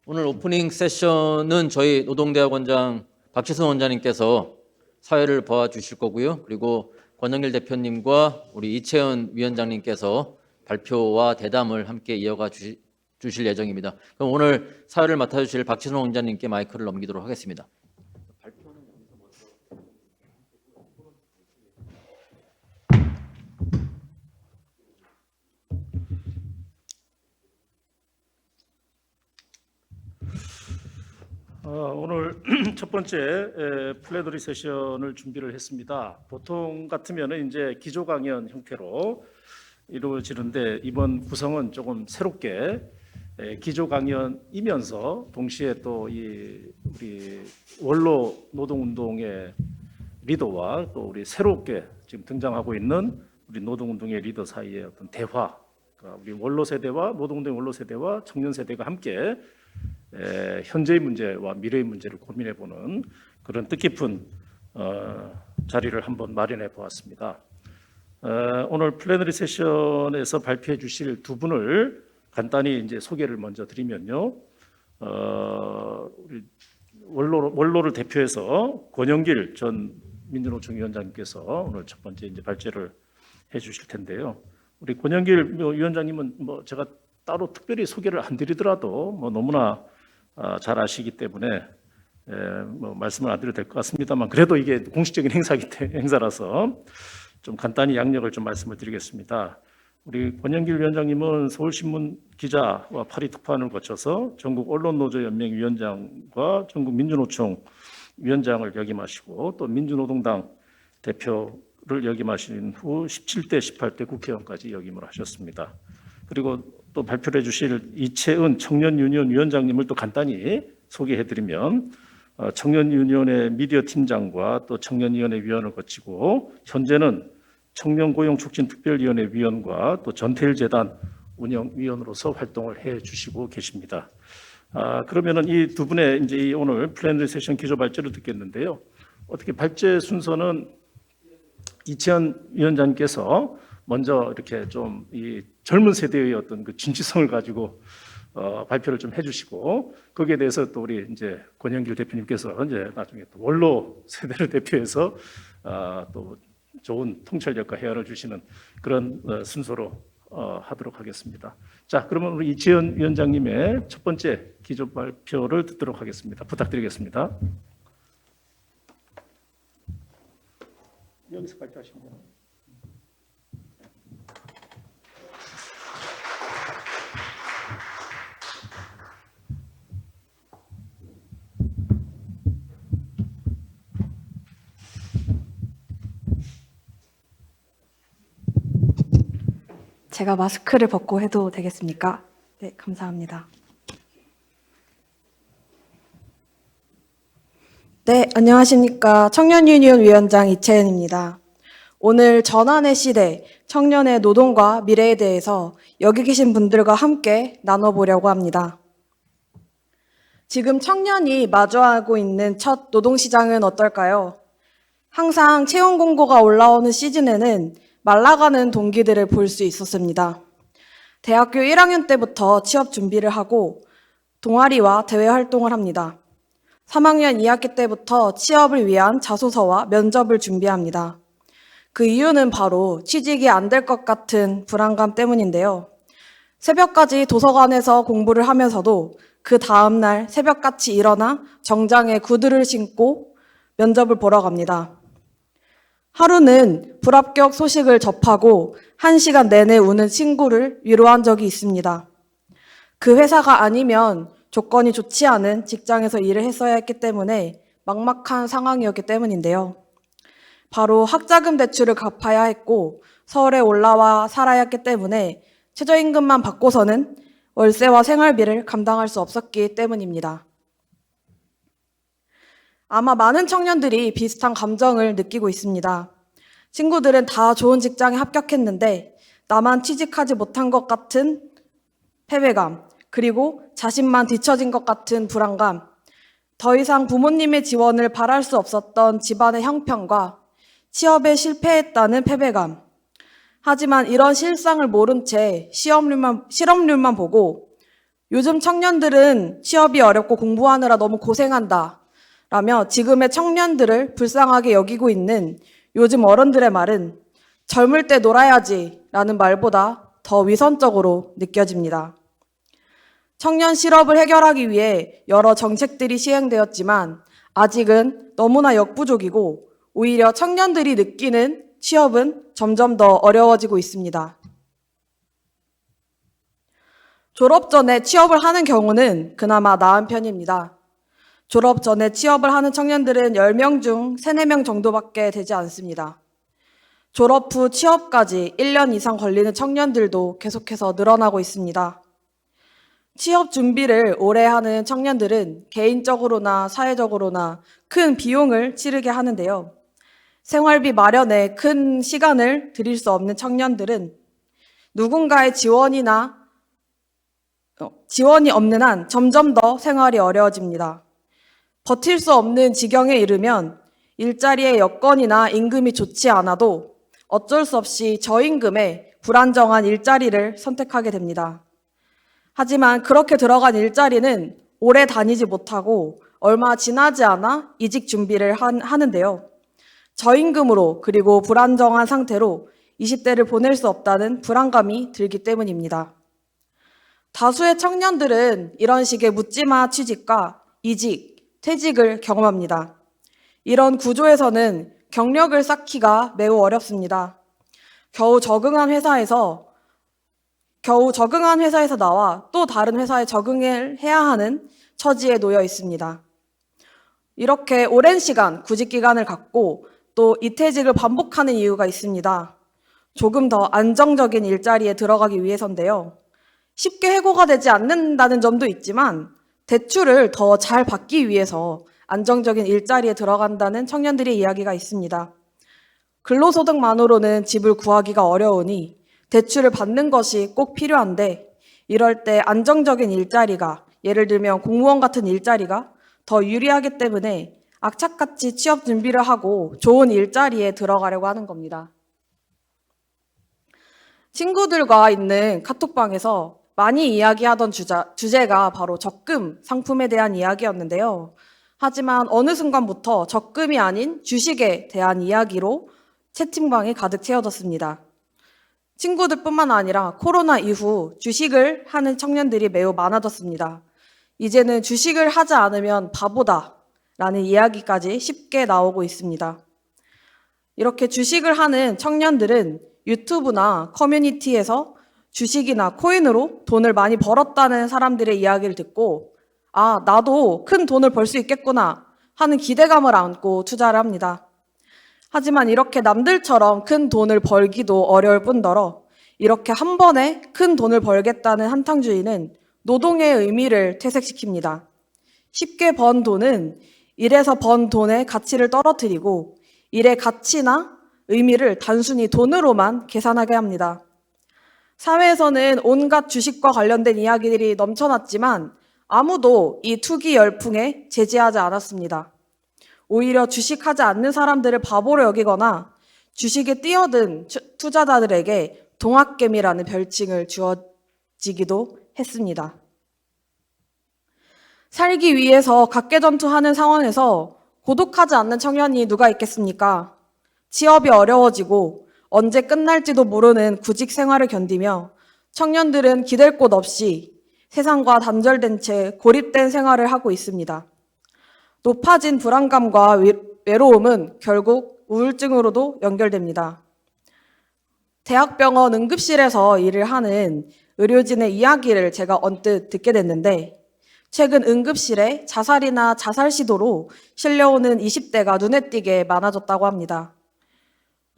오늘 오프닝 세션은 저희 노동대학원장 박지선 원장님께서 사회를 봐주실 거고요. 그리고 권영길 대표님과 우리 이채연 위원장님께서 발표와 대담을 함께 이어가 주실 예정입니다. 그럼 오늘 사회를 맡아주실 박지선 원장님께 마이크를 넘기도록 하겠습니다. 오늘 첫 번째 플래너리 세션을 준비를 했습니다. 보통 같으면 이제 기조 강연 형태로 이루어지는데 이번 구성은 조금 새롭게 기조 강연이면서 동시에 또 우리 원로 노동운동의 리더와 또 우리 새롭게 지금 등장하고 있는 우리 노동운동의 리더 사이의 어떤 대화, 그러니까 우리 원로 세대와 노동운동 원로 세대와 청년 세대가 함께 현재의 문제와 미래의 문제를 고민해보는 그런 뜻깊은 자리를 한번 마련해 보았습니다. 오늘 플래너리 세션에서 발표해 주실 두 분을 간단히 이제 소개를 먼저 드리면요. 우리 원로를 대표해서 권영길 전 민주노총 위원장님께서 오늘 첫 번째 이제 발제를 해 주실 텐데요. 우리 권영길 위원장님은 뭐 제가 따로 특별히 소개를 안 드리더라도 뭐 너무나 잘 아시기 때문에 뭐 말씀을 안 드려도 될 것 같습니다만 그래도 이게 공식적인 행사라서 좀 간단히 양력을 좀 말씀을 드리겠습니다. 우리 권영길 위원장님은 서울신문 기자와 파리 특파원을 거쳐서 전국 언론노조연맹 위원장과 전국 민주노총 위원장을 역임하시고 또 민주노동당 대표를 역임하신 후 17대, 18대 국회의원까지 역임을 하셨습니다. 그리고 또 발표를 해주실 이채은 청년유니온 위원장님을 또 간단히 소개해드리면 청년유니온의 미디어 팀장과 또 청년위원회 위원을 거치고 현재는 청년고용촉진특별위원회 위원과 또 전태일재단 운영위원으로서 활동을 해주시고 계십니다. 그러면은 이 두 분의 이제 이 오늘 플래너리 세션 기조 발제를 듣겠는데요. 어떻게 발제 순서는 이채연 위원장님께서 먼저 이렇게 좀 이 젊은 세대의 어떤 그 진취성을 가지고 발표를 좀 해주시고 거기에 대해서 또 우리 이제 권영길 대표님께서 이제 나중에 또 원로 세대를 대표해서 또 좋은 통찰력과 해안을 주시는 그런 순서로 하도록 하겠습니다. 자, 그러면 우리 이채연 위원장님의 첫 번째 기조 발표를 듣도록 하겠습니다. 부탁드리겠습니다. 여기서 발표하시면 됩니다. 제가 마스크를 벗고 해도 되겠습니까? 네, 감사합니다. 네, 안녕하십니까. 청년유니온 위원장 이채은입니다. 오늘 전환의 시대, 청년의 노동과 미래에 대해서 여기 계신 분들과 함께 나눠보려고 합니다. 지금 청년이 마주하고 있는 첫 노동시장은 어떨까요? 항상 채용 공고가 올라오는 시즌에는 말라가는 동기들을 볼 수 있었습니다. 대학교 1학년 때부터 취업 준비를 하고 동아리와 대외 활동을 합니다. 3학년 2학기 때부터 취업을 위한 자소서와 면접을 준비합니다. 그 이유는 바로 취직이 안 될 것 같은 불안감 때문인데요. 새벽까지 도서관에서 공부를 하면서도 그 다음날 새벽같이 일어나 정장에 구두를 신고 면접을 보러 갑니다. 하루는 불합격 소식을 접하고 1시간 내내 우는 친구를 위로한 적이 있습니다. 그 회사가 아니면 조건이 좋지 않은 직장에서 일을 했어야 했기 때문에 막막한 상황이었기 때문인데요. 바로 학자금 대출을 갚아야 했고 서울에 올라와 살아야 했기 때문에 최저임금만 받고서는 월세와 생활비를 감당할 수 없었기 때문입니다. 아마 많은 청년들이 비슷한 감정을 느끼고 있습니다. 친구들은 다 좋은 직장에 합격했는데 나만 취직하지 못한 것 같은 패배감, 그리고 자신만 뒤처진 것 같은 불안감, 더 이상 부모님의 지원을 바랄 수 없었던 집안의 형편과 취업에 실패했다는 패배감. 하지만 이런 실상을 모른 채 실업률만 보고 요즘 청년들은 취업이 어렵고 공부하느라 너무 고생한다 라며 지금의 청년들을 불쌍하게 여기고 있는 요즘 어른들의 말은 젊을 때 놀아야지 라는 말보다 더 위선적으로 느껴집니다. 청년 실업을 해결하기 위해 여러 정책들이 시행되었지만 아직은 너무나 역부족이고 오히려 청년들이 느끼는 취업은 점점 더 어려워지고 있습니다. 졸업 전에 취업을 하는 경우는 그나마 나은 편입니다. 졸업 전에 취업을 하는 청년들은 10명 중 3, 4명 정도밖에 되지 않습니다. 졸업 후 취업까지 1년 이상 걸리는 청년들도 계속해서 늘어나고 있습니다. 취업 준비를 오래 하는 청년들은 개인적으로나 사회적으로나 큰 비용을 치르게 하는데요. 생활비 마련에 큰 시간을 들일 수 없는 청년들은 누군가의 지원이 없는 한 점점 더 생활이 어려워집니다. 버틸 수 없는 지경에 이르면 일자리의 여건이나 임금이 좋지 않아도 어쩔 수 없이 저임금의 불안정한 일자리를 선택하게 됩니다. 하지만 그렇게 들어간 일자리는 오래 다니지 못하고 얼마 지나지 않아 이직 준비를 하는데요. 저임금으로 그리고 불안정한 상태로 20대를 보낼 수 없다는 불안감이 들기 때문입니다. 다수의 청년들은 이런 식의 묻지마 취직과 이직, 퇴직을 경험합니다. 이런 구조에서는 경력을 쌓기가 매우 어렵습니다. 겨우 적응한 회사에서 나와 또 다른 회사에 적응을 해야 하는 처지에 놓여 있습니다. 이렇게 오랜 시간 구직 기간을 갖고 또 이퇴직을 반복하는 이유가 있습니다. 조금 더 안정적인 일자리에 들어가기 위해서인데요. 쉽게 해고가 되지 않는다는 점도 있지만 대출을 더 잘 받기 위해서 안정적인 일자리에 들어간다는 청년들의 이야기가 있습니다. 근로소득만으로는 집을 구하기가 어려우니 대출을 받는 것이 꼭 필요한데 이럴 때 안정적인 일자리가, 예를 들면 공무원 같은 일자리가 더 유리하기 때문에 악착같이 취업 준비를 하고 좋은 일자리에 들어가려고 하는 겁니다. 친구들과 있는 카톡방에서 많이 이야기하던 주제가 바로 적금 상품에 대한 이야기였는데요. 하지만 어느 순간부터 적금이 아닌 주식에 대한 이야기로 채팅방이 가득 채워졌습니다. 친구들뿐만 아니라 코로나 이후 주식을 하는 청년들이 매우 많아졌습니다. 이제는 주식을 하지 않으면 바보다 라는 이야기까지 쉽게 나오고 있습니다. 이렇게 주식을 하는 청년들은 유튜브나 커뮤니티에서 주식이나 코인으로 돈을 많이 벌었다는 사람들의 이야기를 듣고 아, 나도 큰 돈을 벌 수 있겠구나 하는 기대감을 안고 투자를 합니다. 하지만 이렇게 남들처럼 큰 돈을 벌기도 어려울 뿐더러 이렇게 한 번에 큰 돈을 벌겠다는 한탕주의는 노동의 의미를 퇴색시킵니다. 쉽게 번 돈은 일에서 번 돈의 가치를 떨어뜨리고 일의 가치나 의미를 단순히 돈으로만 계산하게 합니다. 사회에서는 온갖 주식과 관련된 이야기들이 넘쳐났지만 아무도 이 투기 열풍에 제지하지 않았습니다. 오히려 주식하지 않는 사람들을 바보로 여기거나 주식에 뛰어든 투자자들에게 동학개미라는 별칭을 주어지기도 했습니다. 살기 위해서 각계전투하는 상황에서 고독하지 않는 청년이 누가 있겠습니까? 취업이 어려워지고 언제 끝날지도 모르는 구직 생활을 견디며 청년들은 기댈 곳 없이 세상과 단절된 채 고립된 생활을 하고 있습니다. 높아진 불안감과 외로움은 결국 우울증으로도 연결됩니다. 대학병원 응급실에서 일을 하는 의료진의 이야기를 제가 언뜻 듣게 됐는데 최근 응급실에 자살이나 자살 시도로 실려오는 20대가 눈에 띄게 많아졌다고 합니다.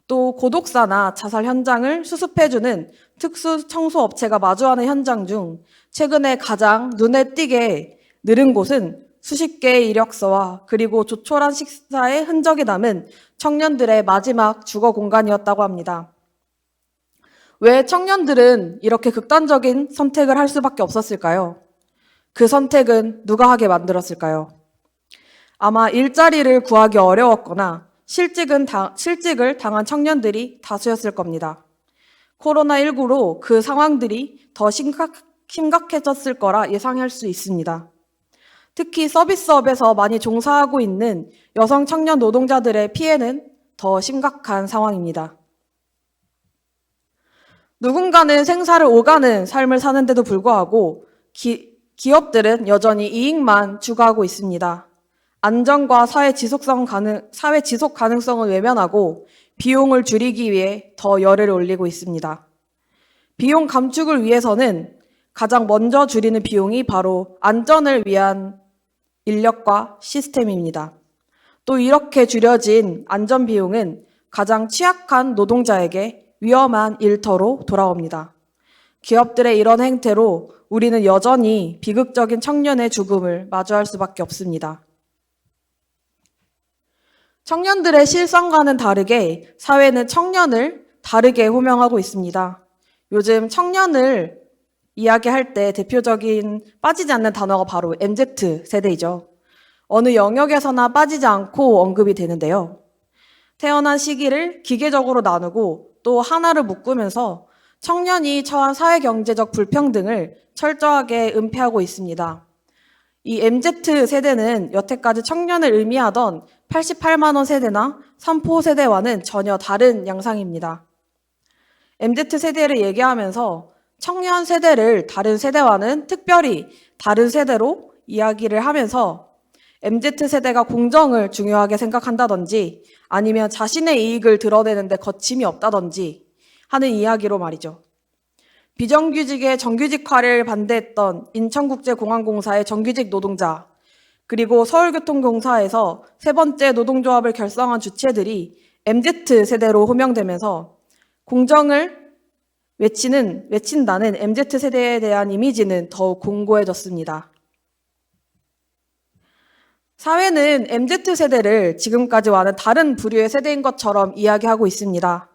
또 고독사나 자살 현장을 수습해주는 특수 청소업체가 마주하는 현장 중 최근에 가장 눈에 띄게 늘은 곳은 수십 개의 이력서와 그리고 조촐한 식사의 흔적이 남은 청년들의 마지막 주거 공간이었다고 합니다. 왜 청년들은 이렇게 극단적인 선택을 할 수밖에 없었을까요? 그 선택은 누가 하게 만들었을까요? 아마 일자리를 구하기 어려웠거나 실직을 당한 청년들이 다수였을 겁니다. 코로나19로 그 상황들이 더 심각해졌을 거라 예상할 수 있습니다. 특히 서비스업에서 많이 종사하고 있는 여성 청년 노동자들의 피해는 더 심각한 상황입니다. 누군가는 생사를 오가는 삶을 사는데도 불구하고 기업들은 여전히 이익만 추구하고 있습니다. 안전과 사회 지속 가능성을 외면하고 비용을 줄이기 위해 더 열을 올리고 있습니다. 비용 감축을 위해서는 가장 먼저 줄이는 비용이 바로 안전을 위한 인력과 시스템입니다. 또 이렇게 줄여진 안전 비용은 가장 취약한 노동자에게 위험한 일터로 돌아옵니다. 기업들의 이런 행태로 우리는 여전히 비극적인 청년의 죽음을 마주할 수밖에 없습니다. 청년들의 실상과는 다르게 사회는 청년을 다르게 호명하고 있습니다. 요즘 청년을 이야기할 때 대표적인 빠지지 않는 단어가 바로 MZ 세대이죠. 어느 영역에서나 빠지지 않고 언급이 되는데요. 태어난 시기를 기계적으로 나누고 또 하나를 묶으면서 청년이 처한 사회경제적 불평등을 철저하게 은폐하고 있습니다. 이 MZ 세대는 여태까지 청년을 의미하던 88만 원 세대나 3포 세대와는 전혀 다른 양상입니다. MZ 세대를 얘기하면서 청년 세대를 다른 세대와는 특별히 다른 세대로 이야기를 하면서 MZ 세대가 공정을 중요하게 생각한다든지 아니면 자신의 이익을 드러내는데 거침이 없다든지 하는 이야기로 말이죠. 비정규직의 정규직화를 반대했던 인천국제공항공사의 정규직 노동자, 그리고 서울교통공사에서 세 번째 노동조합을 결성한 주체들이 MZ 세대로 호명되면서 공정을 외친다는 MZ 세대에 대한 이미지는 더욱 공고해졌습니다. 사회는 MZ 세대를 지금까지와는 다른 부류의 세대인 것처럼 이야기하고 있습니다.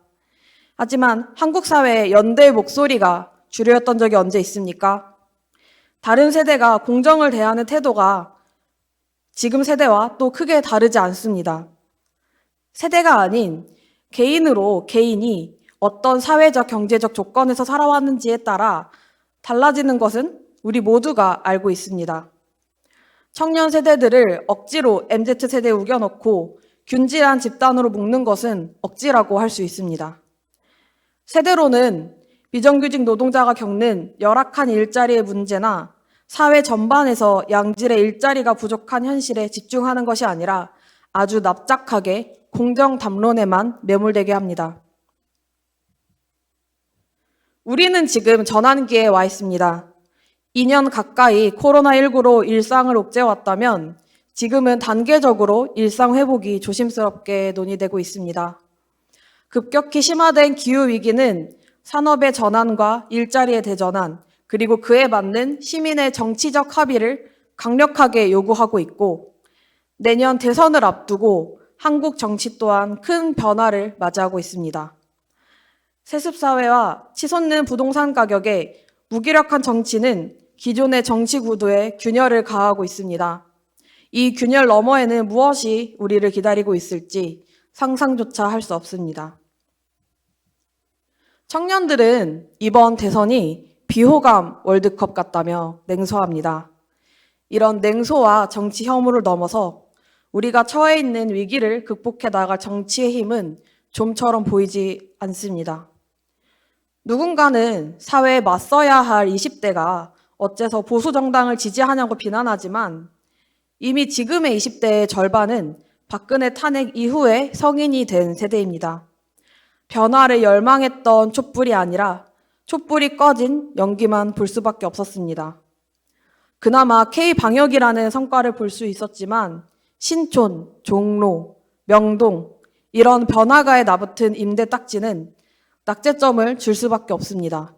하지만 한국 사회의 연대의 목소리가 주류였던 적이 언제 있습니까? 다른 세대가 공정을 대하는 태도가 지금 세대와 또 크게 다르지 않습니다. 세대가 아닌 개인으로 개인이 어떤 사회적, 경제적 조건에서 살아왔는지에 따라 달라지는 것은 우리 모두가 알고 있습니다. 청년 세대들을 억지로 MZ 세대에 우겨넣고 균질한 집단으로 묶는 것은 억지라고 할 수 있습니다. 세대로는 비정규직 노동자가 겪는 열악한 일자리의 문제나 사회 전반에서 양질의 일자리가 부족한 현실에 집중하는 것이 아니라 아주 납작하게 공정 담론에만 매몰되게 합니다. 우리는 지금 전환기에 와 있습니다. 2년 가까이 코로나19로 일상을 옥죄왔다면 지금은 단계적으로 일상 회복이 조심스럽게 논의되고 있습니다. 급격히 심화된 기후위기는 산업의 전환과 일자리의 대전환, 그리고 그에 맞는 시민의 정치적 합의를 강력하게 요구하고 있고, 내년 대선을 앞두고 한국 정치 또한 큰 변화를 맞이하고 있습니다. 세습사회와 치솟는 부동산 가격에 무기력한 정치는 기존의 정치 구도에 균열을 가하고 있습니다. 이 균열 너머에는 무엇이 우리를 기다리고 있을지 상상조차 할 수 없습니다. 청년들은 이번 대선이 비호감 월드컵 같다며 냉소합니다. 이런 냉소와 정치 혐오를 넘어서 우리가 처해 있는 위기를 극복해 나갈 정치의 힘은 좀처럼 보이지 않습니다. 누군가는 사회에 맞서야 할 20대가 어째서 보수 정당을 지지하냐고 비난하지만 이미 지금의 20대의 절반은 박근혜 탄핵 이후에 성인이 된 세대입니다. 변화를 열망했던 촛불이 아니라 촛불이 꺼진 연기만 볼 수밖에 없었습니다. 그나마 K방역이라는 성과를 볼 수 있었지만 신촌, 종로, 명동 이런 변화가에 나붙은 임대 딱지는 낙제점을 줄 수밖에 없습니다.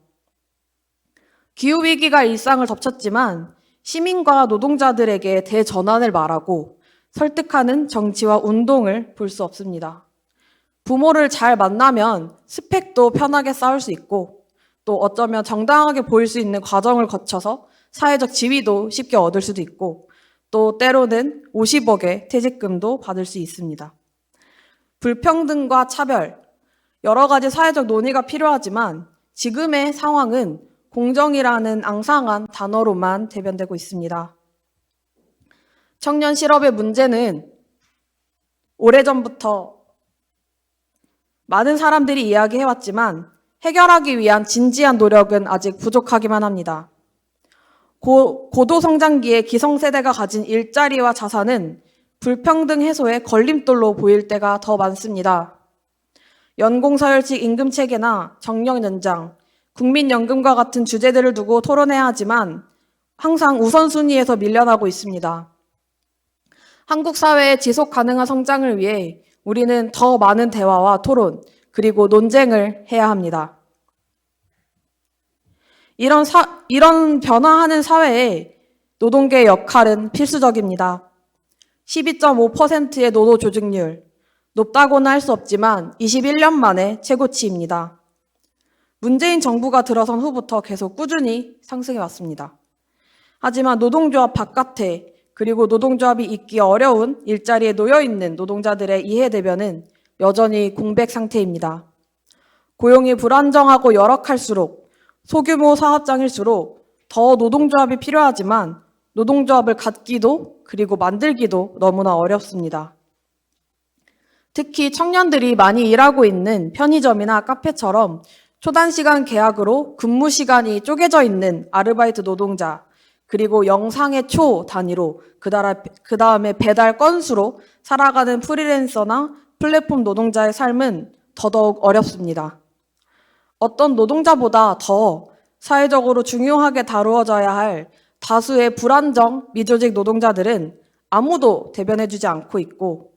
기후위기가 일상을 덮쳤지만 시민과 노동자들에게 대전환을 말하고 설득하는 정치와 운동을 볼 수 없습니다. 부모를 잘 만나면 스펙도 편하게 쌓을 수 있고 또 어쩌면 정당하게 보일 수 있는 과정을 거쳐서 사회적 지위도 쉽게 얻을 수도 있고 또 때로는 50억의 퇴직금도 받을 수 있습니다. 불평등과 차별, 여러 가지 사회적 논의가 필요하지만 지금의 상황은 공정이라는 앙상한 단어로만 대변되고 있습니다. 청년 실업의 문제는 오래전부터 많은 사람들이 이야기해왔지만 해결하기 위한 진지한 노력은 아직 부족하기만 합니다. 고도성장기의 기성세대가 가진 일자리와 자산은 불평등 해소의 걸림돌로 보일 때가 더 많습니다. 연공서열식 임금체계나 정년연장, 국민연금과 같은 주제들을 두고 토론해야 하지만 항상 우선순위에서 밀려나고 있습니다. 한국 사회의 지속 가능한 성장을 위해 우리는 더 많은 대화와 토론, 그리고 논쟁을 해야 합니다. 이런 변화하는 사회에 노동계의 역할은 필수적입니다. 12.5%의 노동조직률, 높다고는 할 수 없지만 21년 만에 최고치입니다. 문재인 정부가 들어선 후부터 계속 꾸준히 상승해 왔습니다. 하지만 노동조합 바깥에 그리고 노동조합이 있기 어려운 일자리에 놓여있는 노동자들의 이해대변은 여전히 공백 상태입니다. 고용이 불안정하고 열악할수록 소규모 사업장일수록 더 노동조합이 필요하지만 노동조합을 갖기도 그리고 만들기도 너무나 어렵습니다. 특히 청년들이 많이 일하고 있는 편의점이나 카페처럼 초단시간 계약으로 근무 시간이 쪼개져 있는 아르바이트 노동자, 그리고 영상의 초 단위로 그 다음에 배달 건수로 살아가는 프리랜서나 플랫폼 노동자의 삶은 더더욱 어렵습니다. 어떤 노동자보다 더 사회적으로 중요하게 다루어져야 할 다수의 불안정 미조직 노동자들은 아무도 대변해주지 않고 있고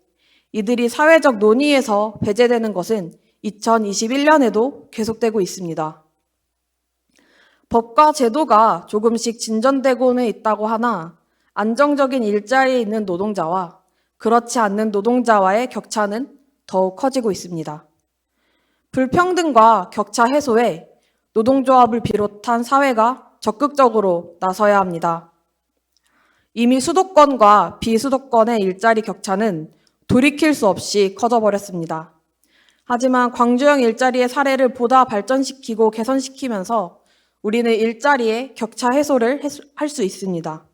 이들이 사회적 논의에서 배제되는 것은 2021년에도 계속되고 있습니다. 법과 제도가 조금씩 진전되고는 있다고 하나 안정적인 일자리에 있는 노동자와 그렇지 않는 노동자와의 격차는 더욱 커지고 있습니다. 불평등과 격차 해소에 노동조합을 비롯한 사회가 적극적으로 나서야 합니다. 이미 수도권과 비수도권의 일자리 격차는 돌이킬 수 없이 커져버렸습니다. 하지만 광주형 일자리의 사례를 보다 발전시키고 개선시키면서 우리는 일자리의 격차 해소를 할 수 있습니다.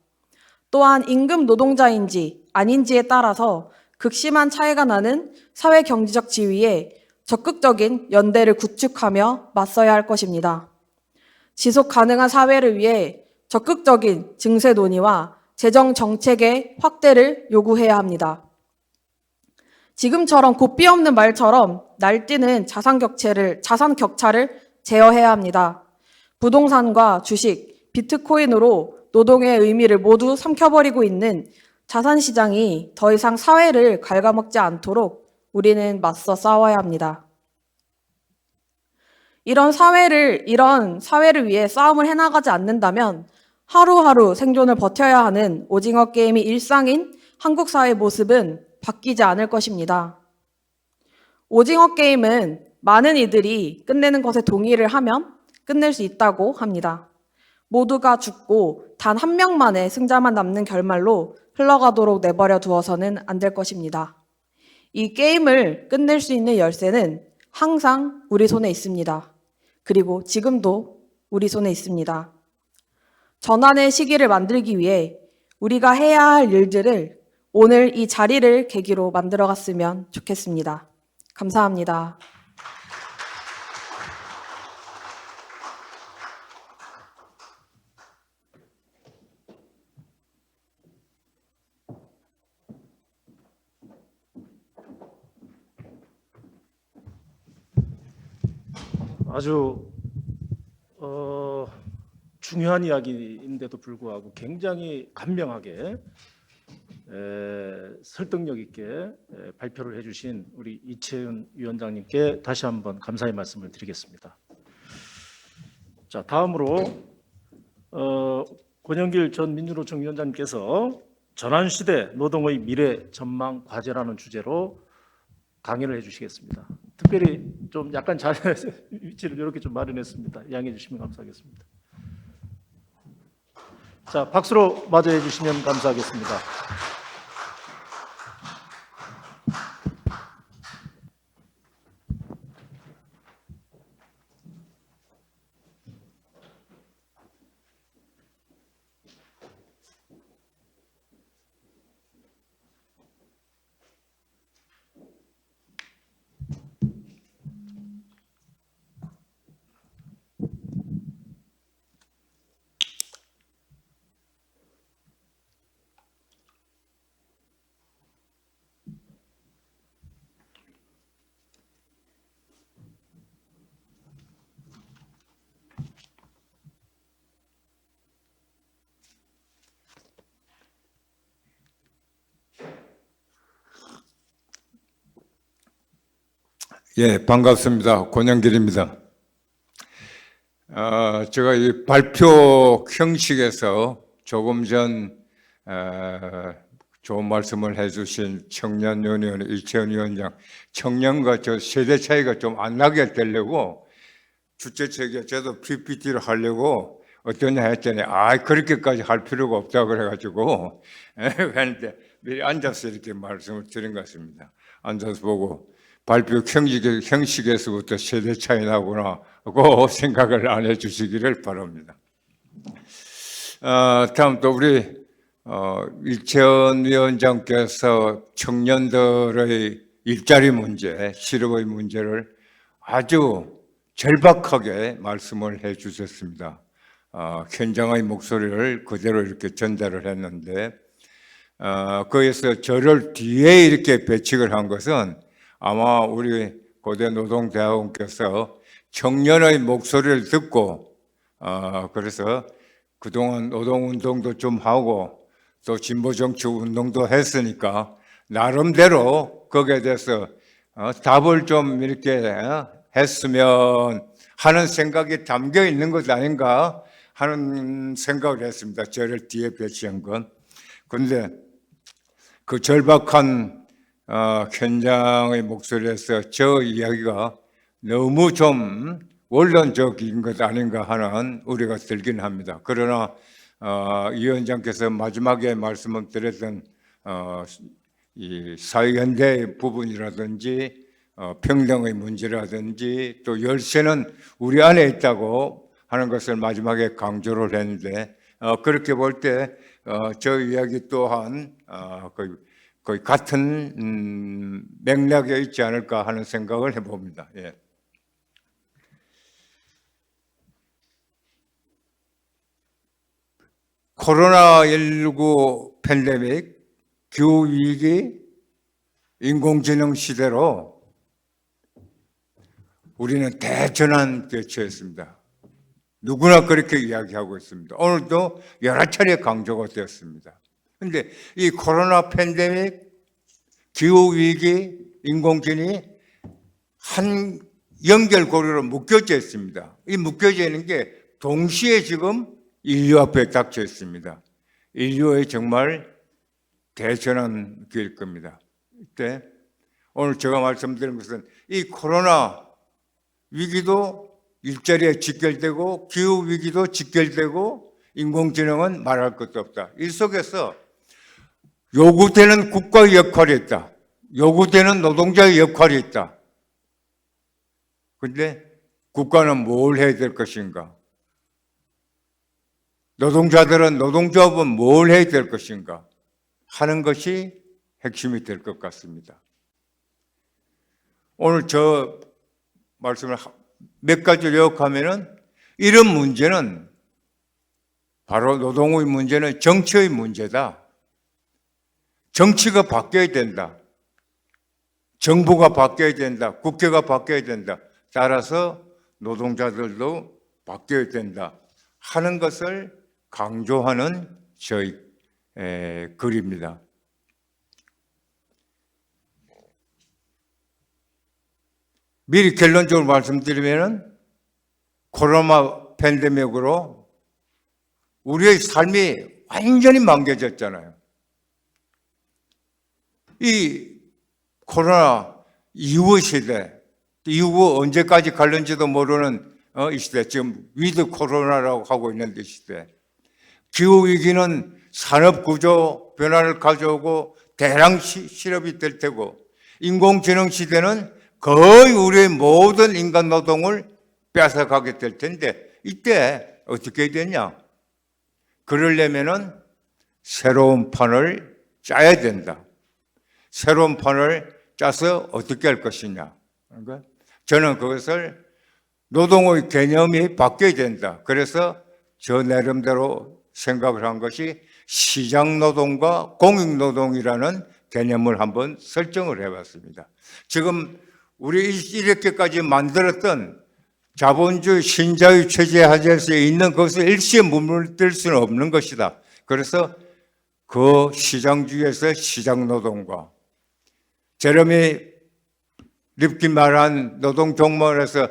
또한 임금 노동자인지 아닌지에 따라서 극심한 차이가 나는 사회 경제적 지위에 적극적인 연대를 구축하며 맞서야 할 것입니다. 지속 가능한 사회를 위해 적극적인 증세 논의와 재정 정책의 확대를 요구해야 합니다. 지금처럼 고삐 없는 말처럼 날뛰는 자산 격차를 제어해야 합니다. 부동산과 주식, 비트코인으로 노동의 의미를 모두 삼켜버리고 있는 자산시장이 더 이상 사회를 갉아먹지 않도록 우리는 맞서 싸워야 합니다. 이런 사회를 위해 싸움을 해나가지 않는다면 하루하루 생존을 버텨야 하는 오징어 게임이 일상인 한국 사회의 모습은 바뀌지 않을 것입니다. 오징어 게임은 많은 이들이 끝내는 것에 동의를 하면 끝낼 수 있다고 합니다. 모두가 죽고 단 한 명만의 승자만 남는 결말로 흘러가도록 내버려 두어서는 안 될 것입니다. 이 게임을 끝낼 수 있는 열쇠는 항상 우리 손에 있습니다. 그리고 지금도 우리 손에 있습니다. 전환의 시기를 만들기 위해 우리가 해야 할 일들을 오늘 이 자리를 계기로 만들어갔으면 좋겠습니다. 감사합니다. 아주 중요한 이야기인데도 불구하고 굉장히 간명하게 설득력 있게 발표를 해주신 우리 이채윤 위원장님께 다시 한번 감사의 말씀을 드리겠습니다. 자, 다음으로 권영길 전 민주노총 위원장님께서 전환시대 노동의 미래 전망 과제라는 주제로 강의를 해주시겠습니다. 특별히 좀 약간 위치를 이렇게 좀 마련했습니다. 양해해 주시면 감사하겠습니다. 자, 박수로 맞이해 주시면 감사하겠습니다. 예, 반갑습니다. 권영길입니다. 제가 이 발표 형식에서 조금 전 좋은 말씀을 해주신 청년위원회 이채윤 위원장, 청년과 저 세대 차이가 좀 안 나게 되려고 주최측에 저도 PPT를 하려고 어떠냐 했더니 그렇게까지 할 필요가 없다 그래가지고 했는데 미리 앉아서 이렇게 말씀을 드린 것 같습니다. 앉아서 보고 발표 형식에서부터 세대 차이 나구나 하고 생각을 안 해주시기를 바랍니다. 다음 또 우리 이채윤 위원장께서 청년들의 일자리 문제, 실업의 문제를 아주 절박하게 말씀을 해 주셨습니다. 현장의 목소리를 그대로 이렇게 전달을 했는데 거기서 저를 뒤에 이렇게 배치를 한 것은 아마 우리 고대 노동대학원께서 청년의 목소리를 듣고 그래서 그동안 노동운동도 좀 하고 또 진보정치 운동도 했으니까 나름대로 거기에 대해서 답을 좀 이렇게 했으면 하는 생각이 담겨 있는 것 아닌가 하는 생각을 했습니다. 저를 뒤에 배치한 건. 그런데 그 절박한 현장의 목소리에서 저 이야기가 너무 좀 원론적인 것 아닌가 하는 우려가 들긴 합니다. 그러나 이 위원장께서 마지막에 말씀을 드렸던 이 사회연대 부분이라든지 평등의 문제라든지 또 열쇠는 우리 안에 있다고 하는 것을 마지막에 강조를 했는데 그렇게 볼 때 저 이야기 또한 거의 같은 맥락에 있지 않을까 하는 생각을 해봅니다. 예. 코로나19 팬데믹, 기후위기, 인공지능 시대로 우리는 대전환 대처했습니다. 누구나 그렇게 이야기하고 있습니다. 오늘도 여러 차례 강조가 되었습니다. 그런데 이 코로나 팬데믹, 기후위기, 인공지능이 한 연결고리로 묶여져 있습니다. 이 묶여져 있는 게 동시에 지금 인류 앞에 닥쳐 있습니다. 인류의 정말 대전환기일 겁니다. 이때 오늘 제가 말씀드린 것은 이 코로나 위기도 일자리에 직결되고 기후 위기도 직결되고 인공지능은 말할 것도 없다. 이 속에서 요구되는 국가의 역할이 있다. 요구되는 노동자의 역할이 있다. 그런데 국가는 뭘 해야 될 것인가? 노동자들은, 노동조합은 뭘 해야 될 것인가? 하는 것이 핵심이 될 것 같습니다. 오늘 저 말씀을 몇 가지 요약하면은 이런 문제는 바로 노동의 문제는 정치의 문제다. 정치가 바뀌어야 된다. 정부가 바뀌어야 된다. 국회가 바뀌어야 된다. 따라서 노동자들도 바뀌어야 된다. 하는 것을 강조하는 저희 글입니다. 미리 결론적으로 말씀드리면 코로나 팬데믹으로 우리의 삶이 완전히 망가졌잖아요. 이 코로나 이후 시대, 이후 언제까지 갈는지도 모르는 이 시대, 지금 위드 코로나라고 하고 있는 이 시대. 기후위기는 산업구조 변화를 가져오고 대량 실업이 될 테고, 인공지능 시대는 거의 우리의 모든 인간 노동을 뺏어가게 될 텐데, 이때 어떻게 해야 되냐? 그러려면은 새로운 판을 짜야 된다. 새로운 판을 짜서 어떻게 할 것이냐. 저는 그것을 노동의 개념이 바뀌어야 된다. 그래서 저 나름대로 생각을 한 것이 시장노동과 공익노동이라는 개념을 한번 설정을 해봤습니다. 지금 우리 이렇게까지 만들었던 자본주의 신자유 체제 하에서 있는 것을 일시에 물들 수는 없는 것이다. 그래서 그 시장주의에서 시장노동과 제레미 립킨 말한 노동종말에서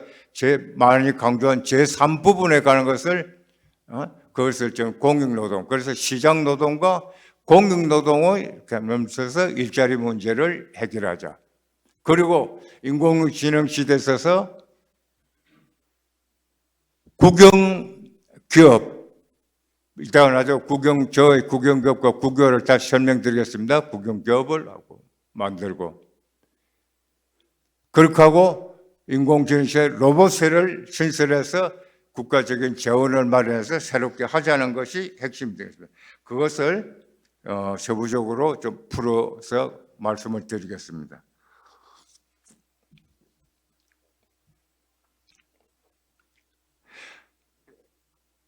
많이 강조한 제3부분에 가는 것을 그것을 좀 공익노동, 그래서 시장노동과 공익노동을 겸하면서 일자리 문제를 해결하자. 그리고 인공지능 시대에 있어서 국영기업, 일단 하죠. 저의 국영기업과 국유화를 다시 설명드리겠습니다. 국영기업을 하고 만들고, 그렇게 하고 인공지능 시대 로봇을 신설해서 국가적인 재원을 마련해서 새롭게 하자는 것이 핵심이 되겠습니다. 그것을 세부적으로 좀 풀어서 말씀을 드리겠습니다.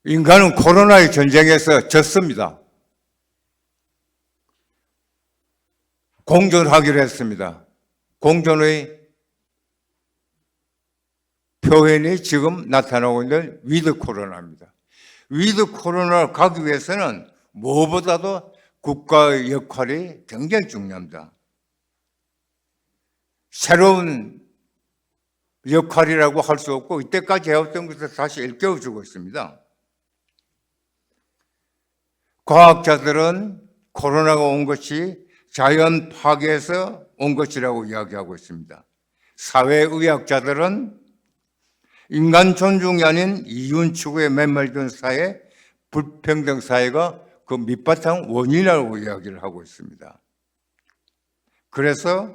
인간은 코로나의 전쟁에서 졌습니다. 공존하기로 했습니다. 공존의 표현이 지금 나타나고 있는 위드 코로나입니다. 위드 코로나를 가기 위해서는 무엇보다도 국가의 역할이 굉장히 중요합니다. 새로운 역할이라고 할 수 없고 이때까지 해왔던 것을 다시 일깨워주고 있습니다. 과학자들은 코로나가 온 것이 자연 파괴에서 온 것이라고 이야기하고 있습니다. 사회의학자들은 인간 존중이 아닌 이윤 추구에 매몰된 사회, 불평등 사회가 그 밑바탕 원인이라고 이야기를 하고 있습니다. 그래서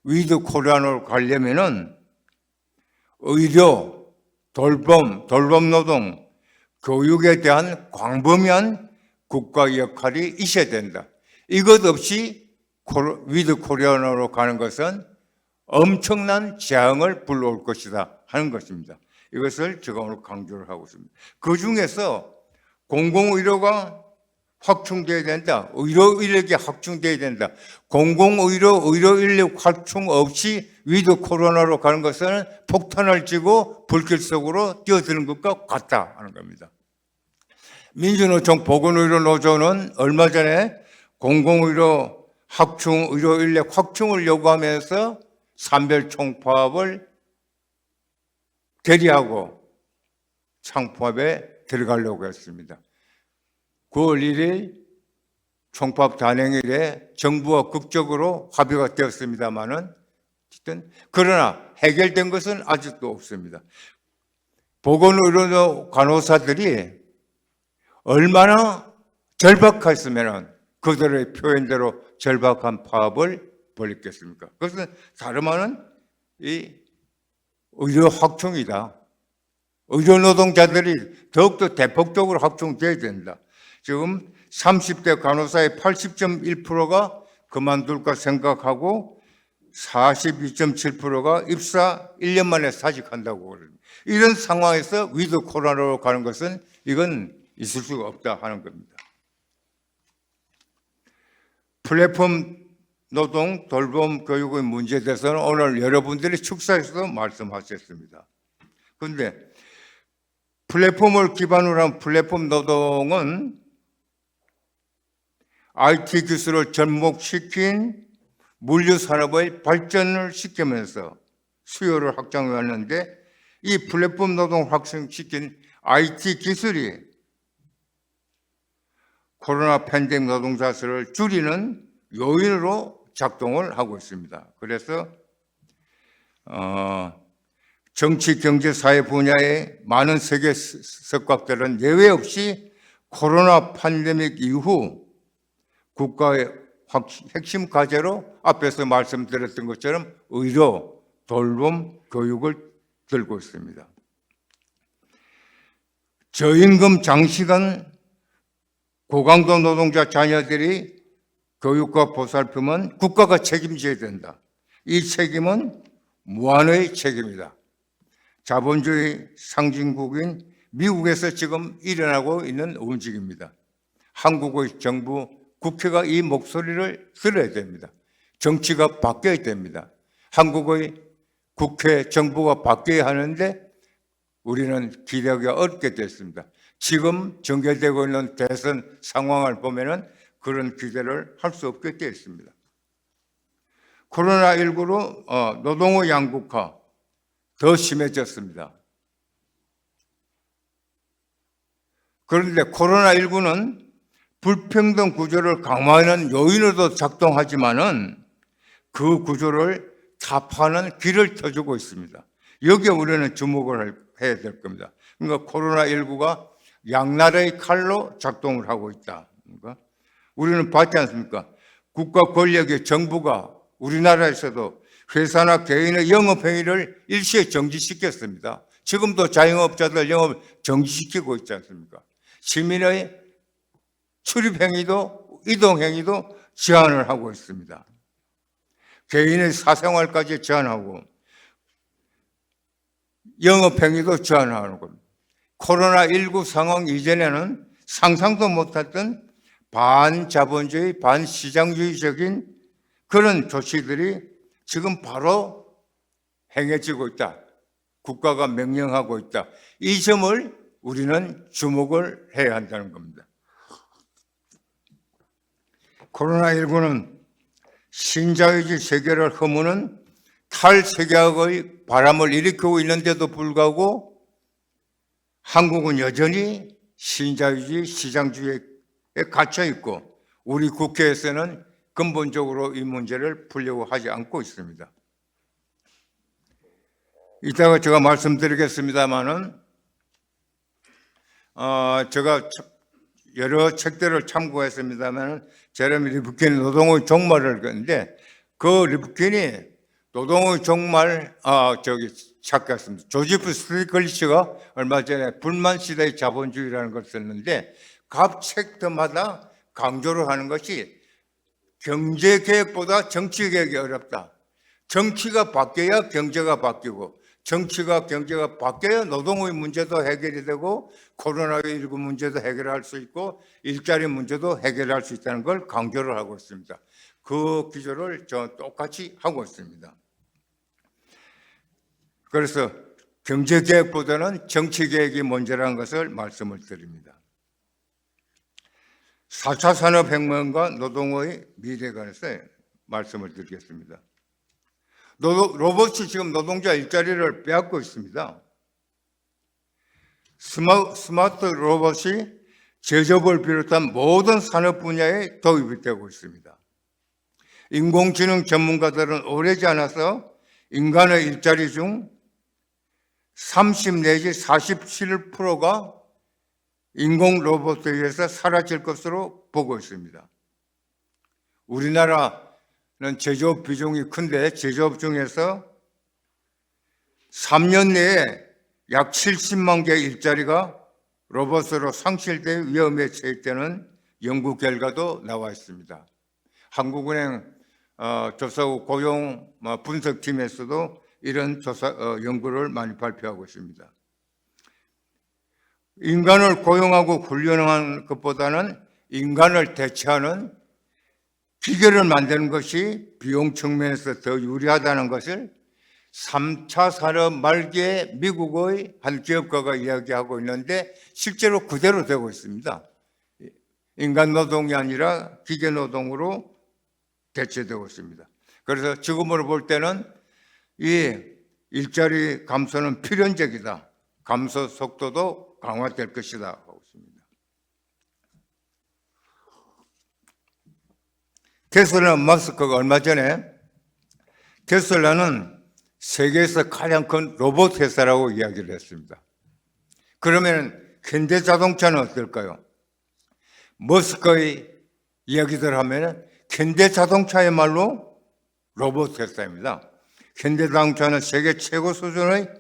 위드 코로나로 가려면은 의료, 돌봄 노동, 교육에 대한 광범위한 국가 역할이 있어야 된다. 이것 없이 위드 코로나로 가는 것은 엄청난 재앙을 불러올 것이다 하는 것입니다. 이것을 제가 오늘 강조를 하고 있습니다. 그 중에서 공공의료가 확충되어야 된다. 의료 인력이 확충되어야 된다. 공공의료, 의료 인력 확충 없이 위드 코로나로 가는 것은 폭탄을 쥐고 불길 속으로 뛰어드는 것과 같다 하는 겁니다. 민주노총 보건의료노조는 얼마 전에 공공의료 확충, 의료 인력 확충을 요구하면서 산별 총파업을 대리하고 창법에 들어가려고 했습니다. 9월 1일 총파업 단행일에 정부와 극적으로 합의가 되었습니다마는 그러나 해결된 것은 아직도 없습니다. 보건의료 간호사들이 얼마나 절박했으면 그들의 표현대로 절박한 파업을 벌였겠습니까? 그것은 다름 아닌 이 의료 확충이다. 의료 노동자들이 더욱더 대폭적으로 확충돼야 된다. 지금 30대 간호사의 80.1%가 그만둘까 생각하고 42.7%가 입사 1년 만에 사직한다고 그럽니다. 이런 상황에서 위드 코로나로 가는 것은 이건 있을 수가 없다 하는 겁니다. 플랫폼 노동 돌봄 교육의 문제에 대해서는 오늘 여러분들이 축사에서도 말씀하셨습니다. 그런데 플랫폼을 기반으로 한 플랫폼 노동은 IT 기술을 접목시킨 물류산업의 발전을 시키면서 수요를 확장해왔는데 이 플랫폼 노동을 확산시킨 IT 기술이 코로나 팬데믹 노동자 수를 줄이는 요인으로 작동을 하고 있습니다. 그래서 정치, 경제, 사회 분야의 많은 세계 석학들은 예외 없이 코로나 팬데믹 이후 국가의 핵심 과제로 앞에서 말씀드렸던 것처럼 의료, 돌봄, 교육을 들고 있습니다. 저임금 장시간 고강도 노동자 자녀들이 교육과 보살핌은 국가가 책임져야 된다. 이 책임은 무한의 책임이다. 자본주의 상징국인 미국에서 지금 일어나고 있는 움직임입니다. 한국의 정부, 국회가 이 목소리를 들어야 됩니다. 정치가 바뀌어야 됩니다. 한국의 국회, 정부가 바뀌어야 하는데 우리는 기대하기가 어렵게 됐습니다. 지금 전개되고 있는 대선 상황을 보면은 그런 기대를 할 수 없게 되어 있습니다. 코로나19로 노동의 양극화 더 심해졌습니다. 그런데 코로나19는 불평등 구조를 강화하는 요인으로도 작동하지만은 그 구조를 타파하는 길을 터주고 있습니다. 여기에 우리는 주목을 해야 될 겁니다. 그러니까 코로나19가 양날의 칼로 작동을 하고 있다. 그러니까 우리는 봤지 않습니까? 국가 권력의 정부가 우리나라에서도 회사나 개인의 영업행위를 일시에 정지시켰습니다. 지금도 자영업자들 영업 정지시키고 있지 않습니까? 시민의 출입행위도 이동행위도 제한을 하고 있습니다. 개인의 사생활까지 제한하고 영업행위도 제한하는 겁니다. 코로나19 상황 이전에는 상상도 못했던 반자본주의, 반시장주의적인 그런 조치들이 지금 바로 행해지고 있다. 국가가 명령하고 있다. 이 점을 우리는 주목을 해야 한다는 겁니다. 코로나19는 신자유주의 세계를 허무는 탈세계학의 바람을 일으키고 있는데도 불구하고 한국은 여전히 신자유주의, 시장주의에 갇혀 있고 우리 국회에서는 근본적으로 이 문제를 풀려고 하지 않고 있습니다. 이따가 제가 말씀드리겠습니다만은 제가 여러 책들을 참고했습니다만 제레미 리프킨의 노동의 종말을 그런데 그 리프킨이 노동의 종말 작가였습니다. 조지프 스티글리츠가 얼마 전에 불만 시대의 자본주의라는 걸 썼는데 각 챕터마다 강조를 하는 것이 경제 개혁보다 정치 개혁이 어렵다. 정치가 바뀌어야 경제가 바뀌고 정치가 경제가 바뀌어야 노동의 문제도 해결이 되고 코로나19 문제도 해결할 수 있고 일자리 문제도 해결할 수 있다는 걸 강조를 하고 있습니다. 그 기조를 저 똑같이 하고 있습니다. 그래서 경제개혁보다는 정치개혁이 먼저라는 것을 말씀을 드립니다. 4차 산업혁명과 노동의 미래에 관해서 말씀을 드리겠습니다. 로봇이 지금 노동자 일자리를 빼앗고 있습니다. 스마트 로봇이 제조업을 비롯한 모든 산업 분야에 도입이 되고 있습니다. 인공지능 전문가들은 오래지 않아서 인간의 일자리 중 30 내지 47%가 인공 로봇에 의해서 사라질 것으로 보고 있습니다. 우리나라는 제조업 비중이 큰데 제조업 중에서 3년 내에 약 70만 개의 일자리가 로봇으로 상실될 위험에 처했다는 연구 결과도 나와 있습니다. 한국은행 조사국 고용 분석팀에서도 이런 연구를 많이 발표하고 있습니다. 인간을 고용하고 훈련하는 것보다는 인간을 대체하는 기계를 만드는 것이 비용 측면에서 더 유리하다는 것을 3차 산업 말기에 미국의 한 기업가가 이야기하고 있는데 실제로 그대로 되고 있습니다. 인간 노동이 아니라 기계 노동으로 대체되고 있습니다. 그래서 지금으로 볼 때는 이 일자리 감소는 필연적이다. 감소 속도도 강화될 것이다 하고 있습니다. 테슬라 마스크가 얼마 전에 테슬라는 세계에서 가장 큰 로봇 회사라고 이야기를 했습니다. 그러면 현대자동차는 어떨까요? 머스크의 이야기들 하면 현대자동차야말로 로봇 회사입니다. 현대자동차는 세계 최고 수준의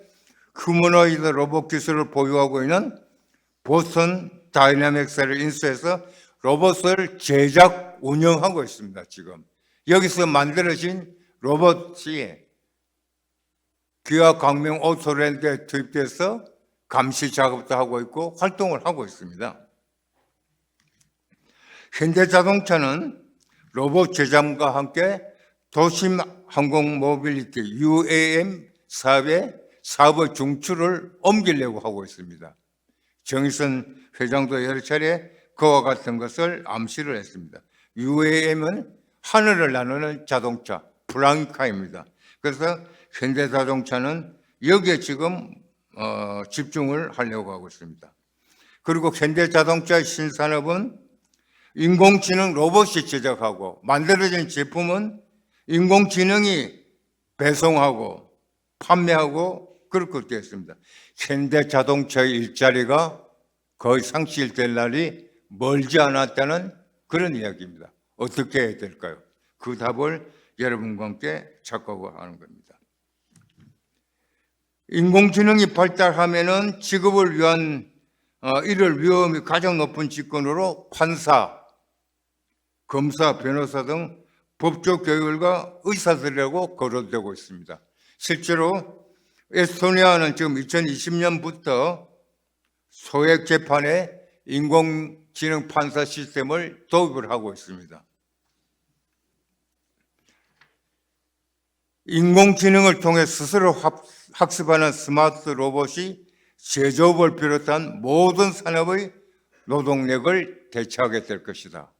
휴머노이드 로봇 기술을 보유하고 있는 보스턴 다이나믹스를 인수해서 로봇을 제작, 운영하고 있습니다. 지금 여기서 만들어진 로봇이 기아 광명 오토랜드에 투입돼서 감시 작업도 하고 있고 활동을 하고 있습니다. 현대자동차는 로봇 제작과 함께 도심 항공 모빌리티 UAM 사업의 사업의 중추를 옮기려고 하고 있습니다. 정의선 회장도 여러 차례 그와 같은 것을 암시를 했습니다. UAM은 하늘을 나누는 자동차, 플라잉카입니다. 그래서 현대자동차는 여기에 지금 집중을 하려고 하고 있습니다. 그리고 현대자동차의 신산업은 인공지능 로봇이 제작하고 만들어진 제품은 인공지능이 배송하고 판매하고 그렇게 되어 있습니다. 현대자동차의 일자리가 거의 상실될 날이 멀지 않았다는 그런 이야기입니다. 어떻게 해야 될까요? 그 답을 여러분과 함께 찾고 하는 겁니다. 인공지능이 발달하면은 직업을 위한 이럴 위험이 가장 높은 직군으로 판사, 검사, 변호사 등 법조 교육과 의사들이라고 거론되고 있습니다. 실제로 에스토니아는 지금 2020년부터 소액 재판에 인공지능 판사 시스템을 도입을 하고 있습니다. 인공지능을 통해 스스로 학습하는 스마트 로봇이 제조업을 비롯한 모든 산업의 노동력을 대체하게 될 것이다.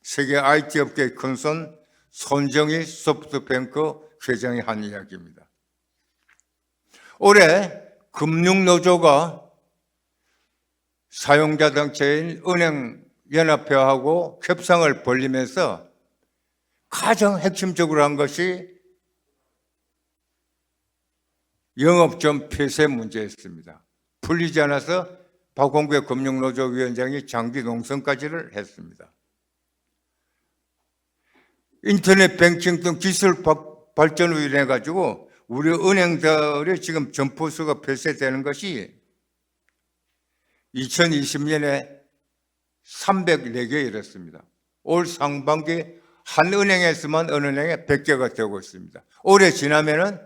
세계 IT 업계의 큰손 손정희 소프트뱅크 회장이 한 이야기입니다. 올해 금융노조가 사용자단체인 은행연합회하고 협상을 벌이면서 가장 핵심적으로 한 것이 영업점 폐쇄 문제였습니다. 풀리지 않아서 박홍규 금융노조 위원장이 장기 농성까지를 했습니다. 인터넷 뱅킹 등 기술 발전으로 인해 가지고 우리 은행들의 지금 점포수가 폐쇄되는 것이 2020년에 304개 이랬습니다. 올 상반기 한 은행에서만 어느 은행에 100개가 되고 있습니다. 올해 지나면은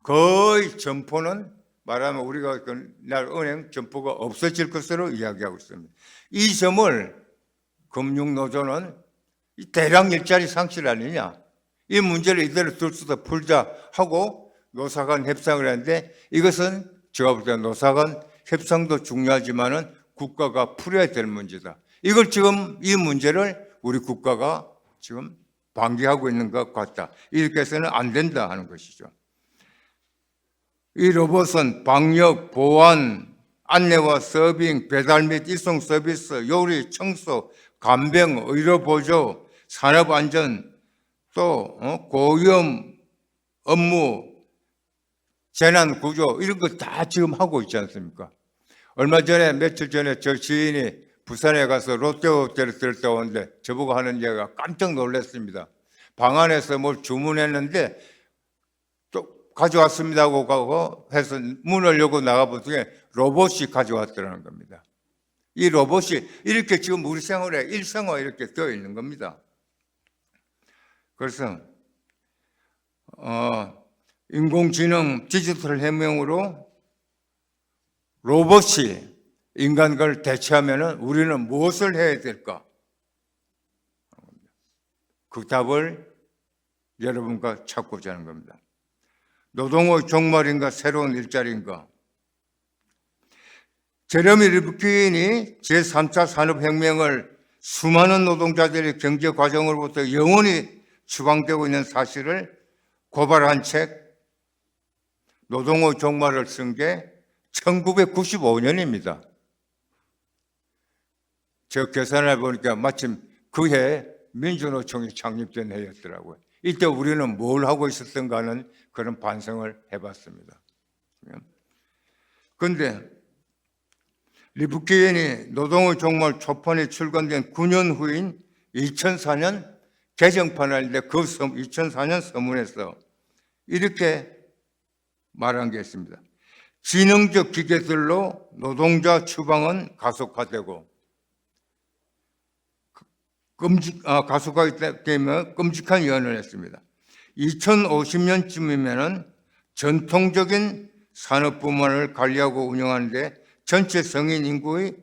거의 점포는 말하면 우리가 그날 은행 점포가 없어질 것으로 이야기하고 있습니다. 이 점을 금융노조는 대량 일자리 상실 아니냐, 이 문제를 이대로 둘 수도 풀자 하고 노사간 협상을 했는데 이것은 제가 볼 때 노사간 협상도 중요하지만은 국가가 풀어야 될 문제다. 이걸 지금 이 문제를 우리 국가가 지금 방기하고 있는 것 같다. 이렇게 해서는 안 된다 하는 것이죠. 이 로봇은 방역, 보안, 안내와 서빙, 배달 및 이송 서비스, 요리, 청소, 간병, 의료 보조, 산업 안전, 또 고위험 업무, 재난 구조 이런 거 다 지금 하고 있지 않습니까? 얼마 전에 며칠 전에 저 지인이 부산에 가서 롯데호텔을 들었다 오는데 저보고 하는 얘기가 깜짝 놀랐습니다. 방 안에서 뭘 주문했는데 또 가져왔습니다 하고 해서 문을 열고 나가보더니 로봇이 가져왔더라는 겁니다. 이 로봇이 이렇게 지금 우리 생활에 일상화 이렇게 되어 있는 겁니다. 그래서 인공지능 디지털 혁명으로 로봇이 인간을 대체하면 우리는 무엇을 해야 될까? 그 답을 여러분과 찾고자 하는 겁니다. 노동의 종말인가 새로운 일자리인가? 제레미 리브킨이 제3차 산업혁명을 수많은 노동자들의 경제 과정으로부터 영원히 추방되고 있는 사실을 고발한 책 노동의 종말을 쓴 게 1995년입니다. 저 계산해 보니까 마침 그해 민주노총이 창립된 해였더라고요. 이때 우리는 뭘 하고 있었던가 하는 그런 반성을 해봤습니다. 그런데 리브키엔이 노동의 종말 초판이 출간된 9년 후인 2004년 개정판을 할때 그 2004년 서문에서 이렇게 말한 게 있습니다. 지능적 기계들로 노동자 추방은 가속화되고 가속화되기 때문에 끔찍한 예언을 했습니다. 2050년쯤이면 전통적인 산업부문을 관리하고 운영하는데 전체 성인 인구의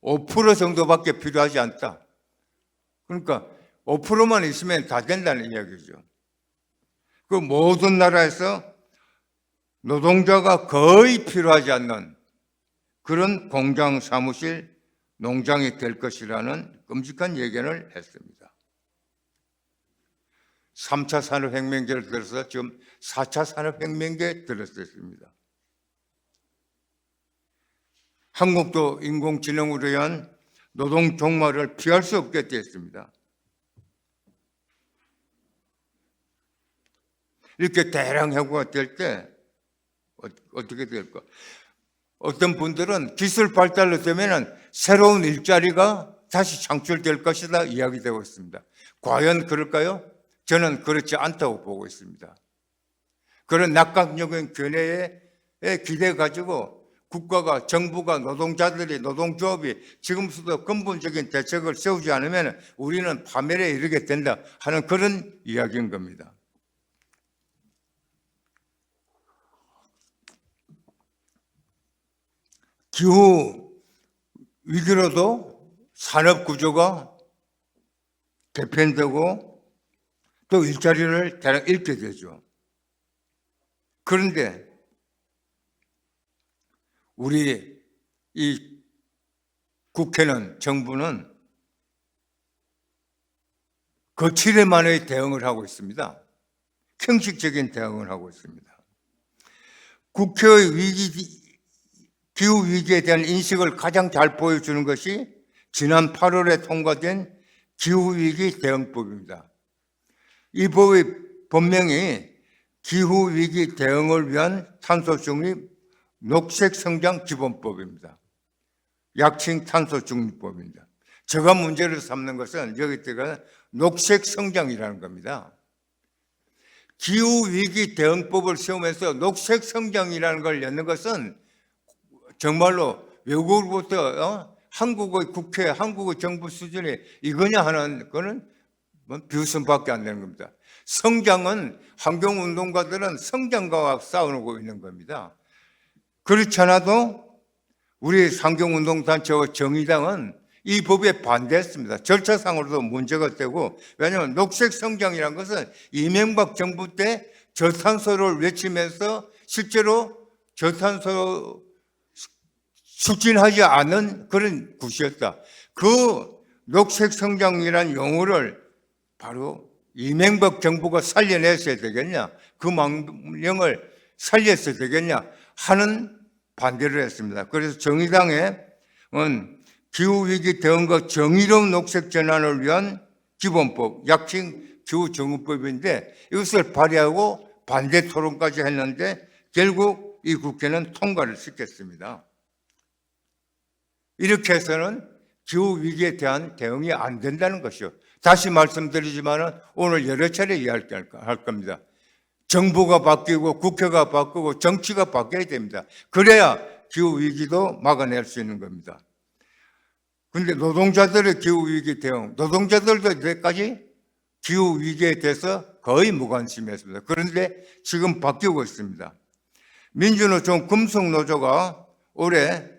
5% 정도밖에 필요하지 않다. 그러니까 5%만 있으면 다 된다는 이야기죠. 그 모든 나라에서 노동자가 거의 필요하지 않는 그런 공장, 사무실, 농장이 될 것이라는 끔찍한 예견을 했습니다. 3차 산업혁명기를 들어서 지금 4차 산업혁명기에 들어섰습니다. 한국도 인공지능으로 인한 노동 종말을 피할 수 없게 되었습니다. 이렇게 대량 해고가 될 때 어떻게 될까? 어떤 분들은 기술 발달로 되면 새로운 일자리가 다시 창출될 것이다 이야기되고 있습니다. 과연 그럴까요? 저는 그렇지 않다고 보고 있습니다. 그런 낙관적인 견해에 기대 가지고 국가가, 정부가, 노동자들이, 노동조합이 지금부터 근본적인 대책을 세우지 않으면 우리는 파멸에 이르게 된다 하는 그런 이야기인 겁니다. 기후 위기로도 산업 구조가 개편되고 또 일자리를 대략 잃게 되죠. 그런데 우리 이 국회는, 정부는 거칠에만의 대응을 하고 있습니다. 형식적인 대응을 하고 있습니다. 국회의 기후 위기에 대한 인식을 가장 잘 보여주는 것이 지난 8월에 통과된 기후위기 대응법입니다. 이 법이 본명이 기후위기 대응을 위한 탄소 중립 녹색성장 기본법입니다. 약칭 탄소 중립법입니다. 제가 문제를 삼는 것은 여기다가 녹색성장이라는 겁니다. 기후위기 대응법을 세우면서 녹색성장이라는 걸 냈는 것은 정말로 외국으로부터 한국의 국회, 한국의 정부 수준이 이거냐 하는 거는 비웃음밖에 안 되는 겁니다. 성장은 환경운동가들은 성장과 싸우고 있는 겁니다. 그렇지 않아도 우리 환경운동단체와 정의당은 이 법에 반대했습니다. 절차상으로도 문제가 되고, 왜냐하면 녹색성장이라는 것은 이명박 정부 때 저탄소를 외치면서 실제로 저탄소 추진하지 않은 그런 굿이었다. 그 녹색성장이라는 용어를 바로 이명박 정부가 살려냈어야 되겠냐, 그 망령을 살렸어야 되겠냐 하는 반대를 했습니다. 그래서 정의당은 기후위기 대응과 정의로운 녹색 전환을 위한 기본법, 약칭 기후정의법인데 이것을 발의하고 반대 토론까지 했는데 결국 이 국회는 통과를 시켰습니다. 이렇게 해서는 기후위기에 대한 대응이 안 된다는 것이요. 다시 말씀드리지만 오늘 여러 차례 이야기할 겁니다. 정부가 바뀌고 국회가 바뀌고 정치가 바뀌어야 됩니다. 그래야 기후위기도 막아낼 수 있는 겁니다. 그런데 노동자들의 기후위기 대응, 노동자들도 이제까지 기후위기에 대해서 거의 무관심했습니다. 그런데 지금 바뀌고 있습니다. 민주노총 금속노조가 올해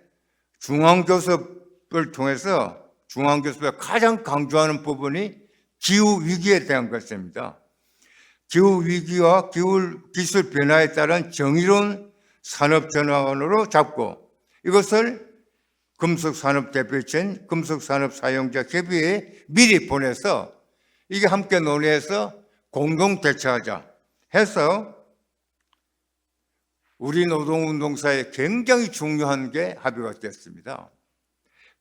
중앙교섭을 통해서 중앙교섭에 가장 강조하는 부분이 기후위기에 대한 것입니다. 기후위기와 기술 변화에 따른 정의로운 산업 전환으로 잡고 이것을 금속산업대표체인 금속산업사용자협의회에 미리 보내서 이게 함께 논의해서 공동 대처하자 해서 우리 노동운동사에 굉장히 중요한 게 합의가 됐습니다.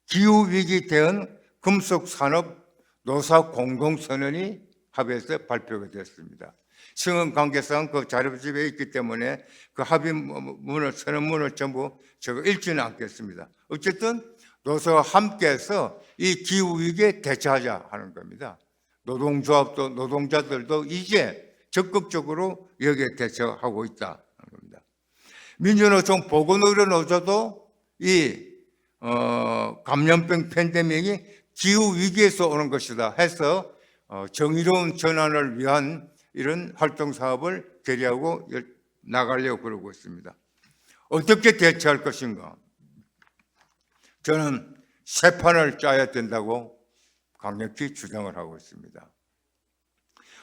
기후위기 대응 금속산업 노사 공동선언이 합의해서 발표가 됐습니다. 승인 관계상 그 자료집에 있기 때문에 그 합의문을, 선언문을 전부 제가 읽지는 않겠습니다. 어쨌든 노사와 함께해서 이 기후위기에 대처하자 하는 겁니다. 노동조합도 노동자들도 이제 적극적으로 여기에 대처하고 있다는 겁니다. 민주노총 보건의료노조도 이 감염병 팬데믹이 기후위기에서 오는 것이다 해서 정의로운 전환을 위한 이런 활동 사업을 결의하고 나가려고 그러고 있습니다. 어떻게 대처할 것인가? 저는 새 판을 짜야 된다고 강력히 주장을 하고 있습니다.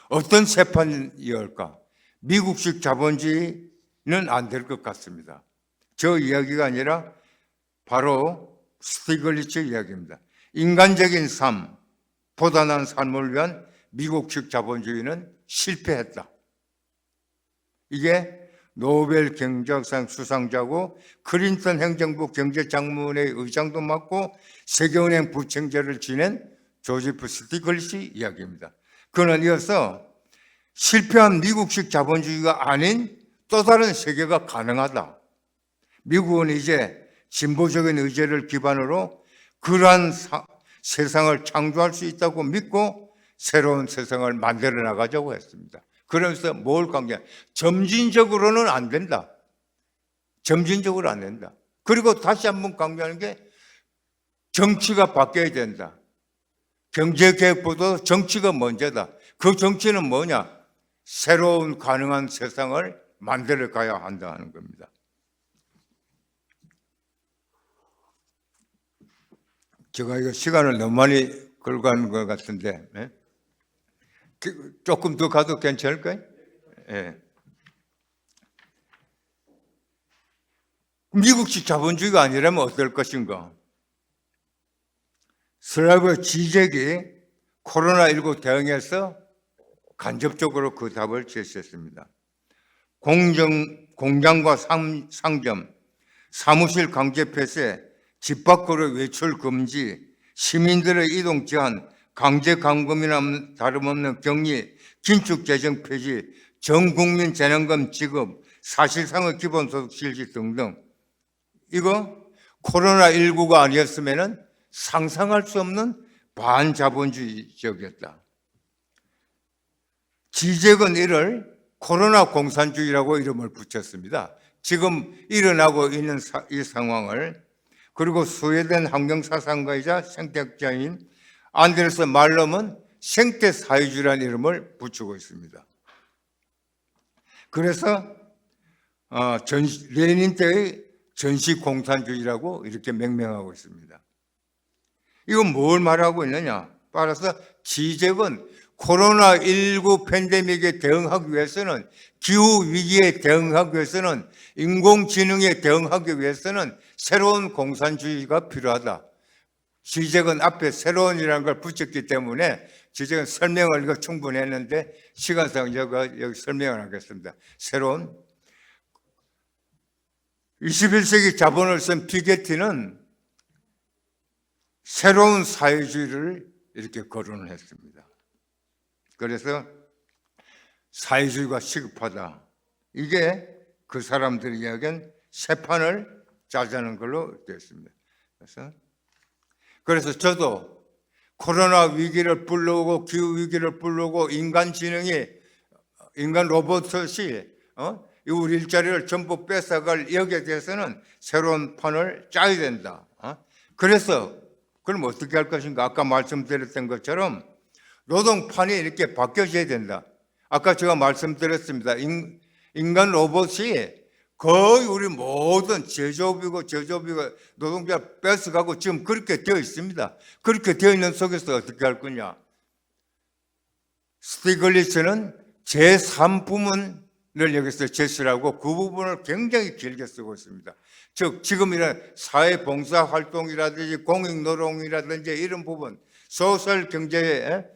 어떤 새 판이올까? 미국식 자본주의는 안 될 것 같습니다. 저 이야기가 아니라 바로 스티글리츠 이야기입니다. 인간적인 삶, 보다 나은 삶을 위한 미국식 자본주의는 실패했다. 이게 노벨 경제학상 수상자고 클린턴 행정부 경제장관의 의장도 맡고 세계은행 부총재를 지낸 조지프 스티글리츠 이야기입니다. 그는 이어서 실패한 미국식 자본주의가 아닌 또 다른 세계가 가능하다. 미국은 이제 진보적인 의제를 기반으로 그러한 세상을 창조할 수 있다고 믿고 새로운 세상을 만들어 나가자고 했습니다. 그러면서 뭘 강조해? 점진적으로는 안 된다. 점진적으로 안 된다. 그리고 다시 한번 강조하는 게 정치가 바뀌어야 된다. 경제개혁보다 정치가 먼저다. 그 정치는 뭐냐? 새로운 가능한 세상을 만들어 가야 한다는 겁니다. 제가 이거 시간을 너무 많이 걸고 가는 것 같은데 조금 더 가도 괜찮을까요? 예. 미국식 자본주의가 아니라면 어떨 것인가? 슬라브 지적이 코로나19 대응에서 간접적으로 그 답을 제시했습니다. 공장과 상점, 사무실 강제 폐쇄, 집 밖으로 외출 금지, 시민들의 이동 제한, 강제 감금이나 다름없는 격리, 긴축 재정 폐지, 전국민 재난금 지급, 사실상의 기본소득 실시 등등. 이거 코로나19가 아니었으면 상상할 수 없는 반자본주의적이었다. 지적은 이를 코로나 공산주의라고 이름을 붙였습니다. 지금 일어나고 있는 이 상황을, 그리고 스웨덴 환경사상가이자 생태학자인 안데르스 말럼은 생태사회주의라는 이름을 붙이고 있습니다. 그래서 레닌 때의 전시공산주의라고 이렇게 명명하고 있습니다. 이건 뭘 말하고 있느냐? 따라서 지적은 코로나19 팬데믹에 대응하기 위해서는, 기후위기에 대응하기 위해서는, 인공지능에 대응하기 위해서는 새로운 공산주의가 필요하다. 지적은 앞에 새로운이라는 걸 붙였기 때문에 지적은 설명을 이거 충분히 했는데 시간상 제가 여기 설명을 하겠습니다. 새로운 21세기 자본을 쓴 피게티는 새로운 사회주의를 이렇게 거론을 했습니다. 그래서 사회주의가 시급하다. 이게 그 사람들이 이야기한 새 판을 짜자는 걸로 됐습니다. 그래서 저도 코로나 위기를 불러오고 기후 위기를 불러오고 인간 로봇이 우리 일자리를 전부 뺏어갈 여기에 대해서는 새로운 판을 짜야 된다. 그래서 그럼 어떻게 할 것인가? 아까 말씀드렸던 것처럼 노동판이 이렇게 바뀌어져야 된다. 아까 제가 말씀드렸습니다. 인간 로봇이 거의 우리 모든 제조업이고 노동자 뺏어가고 지금 그렇게 되어 있습니다. 그렇게 되어 있는 속에서 어떻게 할 거냐? 스티글리츠는 제3부문을 여기서 제시를 하고 그 부분을 굉장히 길게 쓰고 있습니다. 즉 지금 이런 사회봉사활동이라든지 공익노동이라든지 이런 부분 소셜 경제를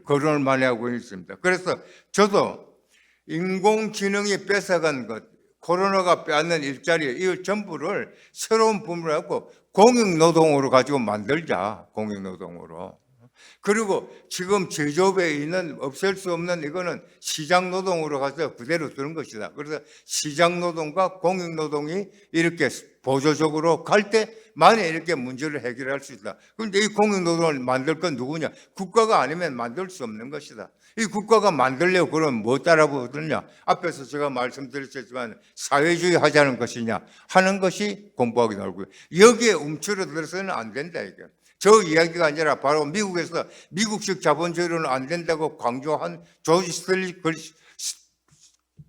거론을 많이 하고 있습니다. 그래서 저도 인공지능이 뺏어간 것, 코로나가 빼앗는 일자리, 이 전부를 새로운 부문을 하고 공익노동으로 가지고 만들자, 공익노동으로. 그리고 지금 제조업에 있는 없앨 수 없는 이거는 시장노동으로 가서 그대로 두는 것이다. 그래서 시장노동과 공익노동이 이렇게 보조적으로 갈 때만 이렇게 문제를 해결할 수 있다. 그런데 이 공익노동을 만들 건 누구냐? 국가가 아니면 만들 수 없는 것이다. 이 국가가 만들려고 그러면 뭐 따라붙느냐? 앞에서 제가 말씀드렸지만 사회주의 하자는 것이냐 하는 것이 공부하기 나오고요. 여기에 움츠러들어서는 안 된다 이게. 저 이야기가 아니라 바로 미국에서 미국식 자본주의로는 안 된다고 강조한 조지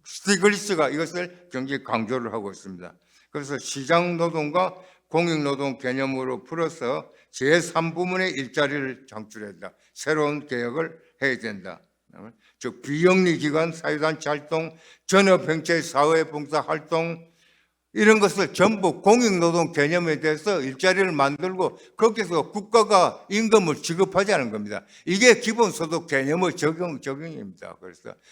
스티글리츠가 이것을 굉장히 강조를 하고 있습니다. 그래서 시장노동과 공익노동 개념으로 풀어서 제3부문의 일자리를 창출한다. 새로운 개혁을 해야 된다. 즉 비영리기관, 사회단체 활동, 전업행체 사회봉사활동 이런 것을 전부 공익노동 개념에 대해서 일자리를 만들고 거기서 국가가 임금을 지급하자는 겁니다. 이게 기본소득 개념의 적용입니다.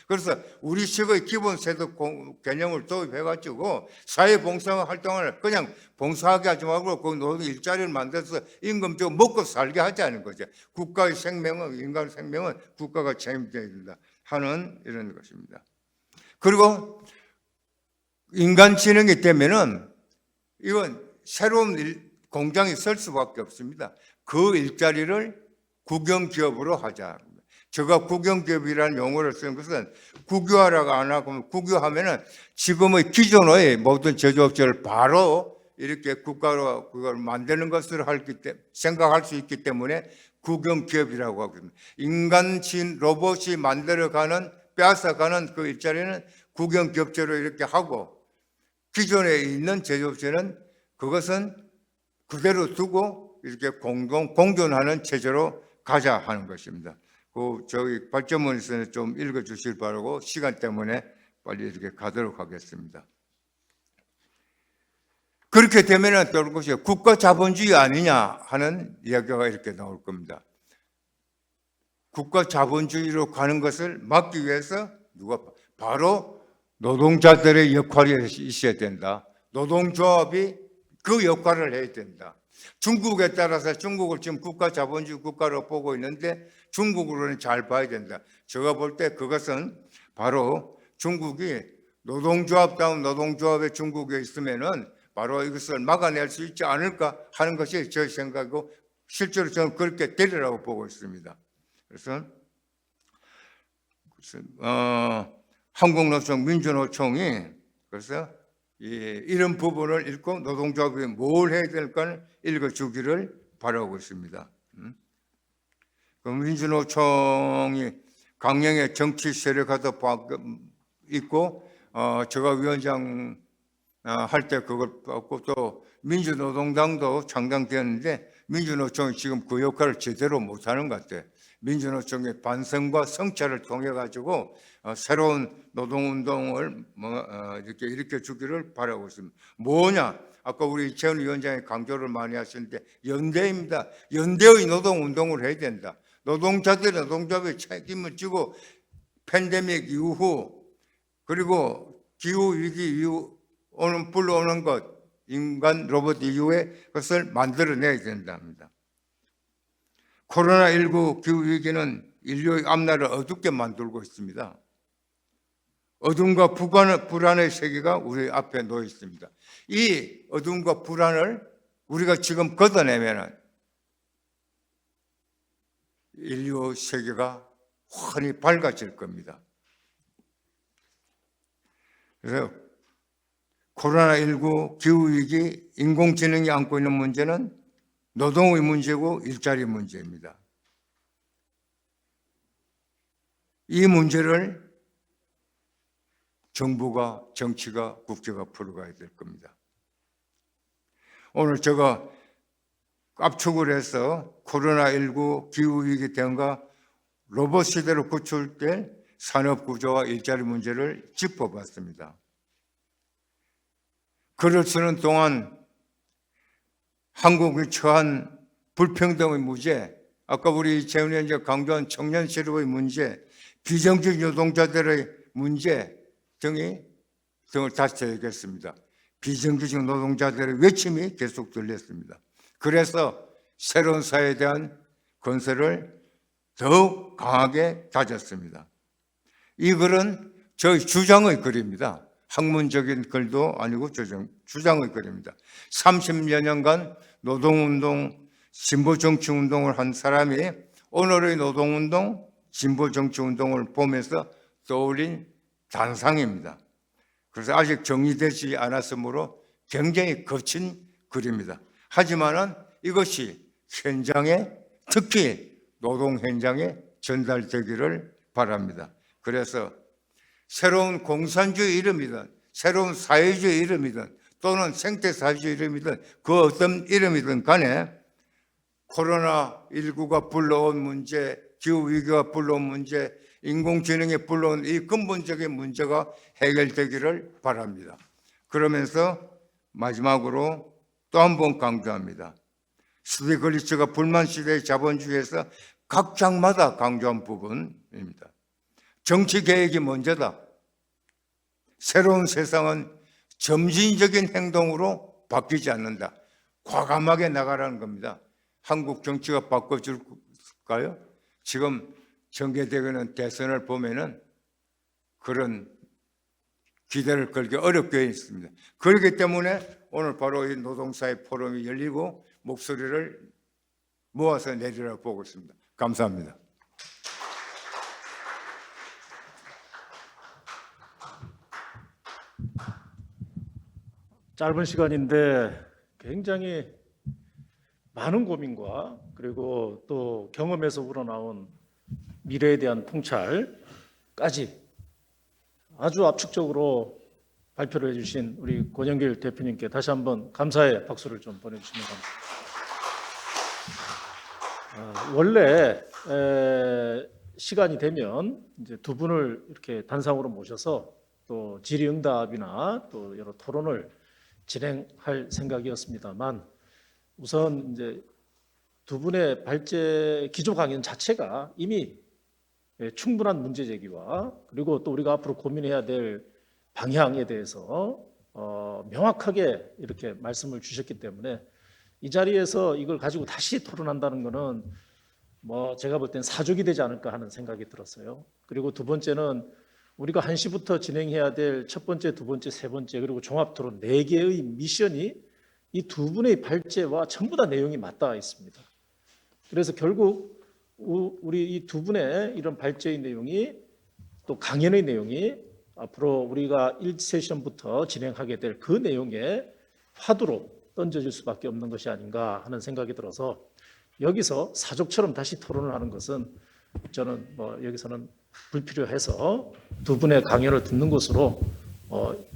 그래서 우리식의 기본소득 개념을 도입해가지고 사회봉사활동을 그냥 봉사하게 하지 말고 그 노동 일자리를 만들어서 임금 주고 먹고 살게 하자는 거죠. 국가의 생명은, 인간 생명은 국가가 책임져야 된다 하는 이런 것입니다. 그리고 인간지능이 되면은 이건 새로운 공장이 설 수밖에 없습니다. 그 일자리를 국영기업으로 하자. 제가 국영기업이라는 용어를 쓰는 것은 국유화라고 안 하고 국유하면은 지금의 기존의 모든 제조업체를 바로 이렇게 국가로 그걸 만드는 것을 생각할 수 있기 때문에 국영기업이라고 하거든요. 인간진 로봇이 만들어가는 빼앗아가는 그 일자리는 국영기업체로 이렇게 하고 기존에 있는 제조업체는 그것은 그대로 두고 이렇게 공존하는 체제로 가자 하는 것입니다. 저희 발전문에서는 좀 읽어주실 바라고 시간 때문에 빨리 이렇게 가도록 하겠습니다. 그렇게 되면은 또 것이 국가 자본주의 아니냐 하는 이야기가 이렇게 나올 겁니다. 국가 자본주의로 가는 것을 막기 위해서 바로 노동자들의 역할이 있어야 된다. 노동조합이 그 역할을 해야 된다. 중국에 따라서 중국을 지금 국가 자본주의 국가로 보고 있는데 중국으로는 잘 봐야 된다. 제가 볼 때 그것은 바로 중국이 노동조합다운 노동조합의 중국에 있으면은 바로 이것을 막아낼 수 있지 않을까 하는 것이 제 생각이고 실제로 저는 그렇게 되리라고 보고 있습니다. 그래서 한국노총 민주노총이 그래서 이런 부분을 읽고 노동조합이 뭘 해야 될까를 읽어주기를 바라고 있습니다. 그 민주노총이 강령의 정치 세력화도 있고 제가 위원장 할 때 그걸 받고 또 민주노동당도 창당되었는데 민주노총이 지금 그 역할을 제대로 못하는 것 같아요. 민주노총의 반성과 성찰을 통해 가지고 새로운 노동운동을 이렇게 일으켜 주기를 바라고 있습니다. 뭐냐? 아까 우리 이채원 위원장이 강조를 많이 하시는데 연대입니다. 연대의 노동운동을 해야 된다. 노동자들이 노동조합의 책임을 지고 팬데믹 이후 그리고 기후위기 이후 불러오는 것, 인간 로봇 이후의 것을 만들어내야 된답니다. 코로나19 기후위기는 인류의 앞날을 어둡게 만들고 있습니다. 어둠과 불안의 세계가 우리 앞에 놓여 있습니다. 이 어둠과 불안을 우리가 지금 걷어내면 인류 세계가 환히 밝아질 겁니다. 그래서 코로나19 기후위기, 인공지능이 안고 있는 문제는 노동의 문제고 일자리 문제입니다. 이 문제를 정부가, 정치가, 국제가 풀어가야 될 겁니다. 오늘 제가 압축을 해서 코로나19 기후위기 대응과 로봇 시대로 구출될 산업구조와 일자리 문제를 짚어봤습니다. 글을 쓰는 동안 한국이 처한 불평등의 문제, 아까 우리 재훈 위원장 강조한 청년 실업의 문제, 비정규직 노동자들의 문제 등을 다시 얘기했습니다. 비정규직 노동자들의 외침이 계속 들렸습니다. 그래서 새로운 사회에 대한 건설을 더욱 강하게 다졌습니다. 이 글은 저희 주장의 글입니다. 학문적인 글도 아니고 주장의 글입니다. 30여 년간 노동운동, 진보정치운동을 한 사람이 오늘의 노동운동, 진보정치운동을 보면서 떠올린 단상입니다. 그래서 아직 정리되지 않았으므로 굉장히 거친 글입니다. 하지만은 이것이 현장에, 특히 노동 현장에 전달되기를 바랍니다. 그래서 새로운 공산주의 이름이든 새로운 사회주의 이름이든 또는 생태사회주의 이름이든 그 어떤 이름이든 간에 코로나19가 불러온 문제, 기후위기가 불러온 문제, 인공지능이 불러온 이 근본적인 문제가 해결되기를 바랍니다. 그러면서 마지막으로 또 한 번 강조합니다. 스티글리츠가 불만시대의 자본주의에서 각 장마다 강조한 부분입니다. 정치 계획이 먼저다. 새로운 세상은 점진적인 행동으로 바뀌지 않는다. 과감하게 나가라는 겁니다. 한국 정치가 바꿔줄까요? 지금 전개되는 대선을 보면은 그런 기대를 걸기 어렵게 있습니다. 그렇기 때문에 오늘 바로 이 노동사회 포럼이 열리고 목소리를 모아서 내리라고 보고 있습니다. 감사합니다. 짧은 시간인데 굉장히 많은 고민과 그리고 또 경험에서 우러나온 미래에 대한 통찰까지 아주 압축적으로 발표를 해주신 우리 권영길 대표님께 다시 한번 감사의 박수를 좀 보내주시면 감사합니다. 원래 시간이 되면 이제 두 분을 이렇게 단상으로 모셔서 또 질의응답이나 또 여러 토론을 진행할 생각이었습니다만 우선 이제 두 분의 기조 강연 자체가 이미 충분한 문제 제기와 그리고 또 우리가 앞으로 고민해야 될 방향에 대해서 명확하게 이렇게 말씀을 주셨기 때문에 이 자리에서 이걸 가지고 다시 토론한다는 것은 뭐 제가 볼 땐 사족이 되지 않을까 하는 생각이 들었어요. 그리고 두 번째는 우리가 1시부터 진행해야 될 첫 번째, 두 번째, 세 번째 그리고 종합 토론 4개의 미션이 이 두 분의 발제와 전부 다 내용이 맞닿아 있습니다. 그래서 결국 우리 이 두 분의 이런 발제의 내용이 또 강연의 내용이 앞으로 우리가 1세션부터 진행하게 될 그 내용에 화두로 던져질 수밖에 없는 것이 아닌가 하는 생각이 들어서 여기서 사족처럼 다시 토론을 하는 것은 저는 뭐 여기서는 불필요해서 두 분의 강연을 듣는 것으로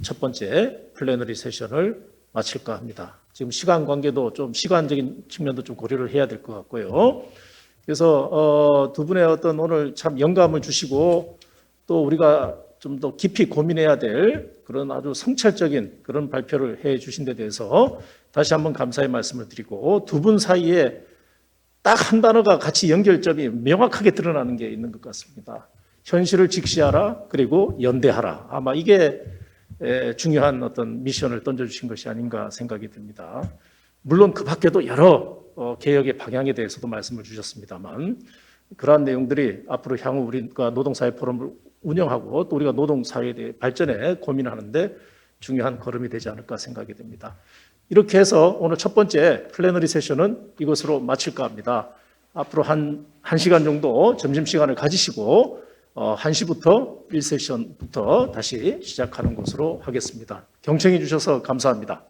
첫 번째 플래너리 세션을 마칠까 합니다. 지금 시간 관계도 좀 시간적인 측면도 좀 고려를 해야 될 것 같고요. 그래서 두 분의 어떤 오늘 참 영감을 주시고 또 우리가 좀 더 깊이 고민해야 될 그런 아주 성찰적인 그런 발표를 해 주신 데 대해서 다시 한번 감사의 말씀을 드리고 두 분 사이에 딱 한 단어가 같이 연결점이 명확하게 드러나는 게 있는 것 같습니다. 현실을 직시하라 그리고 연대하라. 아마 이게 중요한 어떤 미션을 던져주신 것이 아닌가 생각이 듭니다. 물론 그 밖에도 여러 개혁의 방향에 대해서도 말씀을 주셨습니다만 그러한 내용들이 앞으로 향후 우리가 노동사회 포럼을 운영하고 또 우리가 노동사회에 대해 발전에 고민하는데 중요한 걸음이 되지 않을까 생각이 됩니다. 이렇게 해서 오늘 첫 번째 플래너리 세션은 이것으로 마칠까 합니다. 앞으로 한 시간 정도 점심시간을 가지시고 1시부터 1세션부터 다시 시작하는 것으로 하겠습니다. 경청해 주셔서 감사합니다.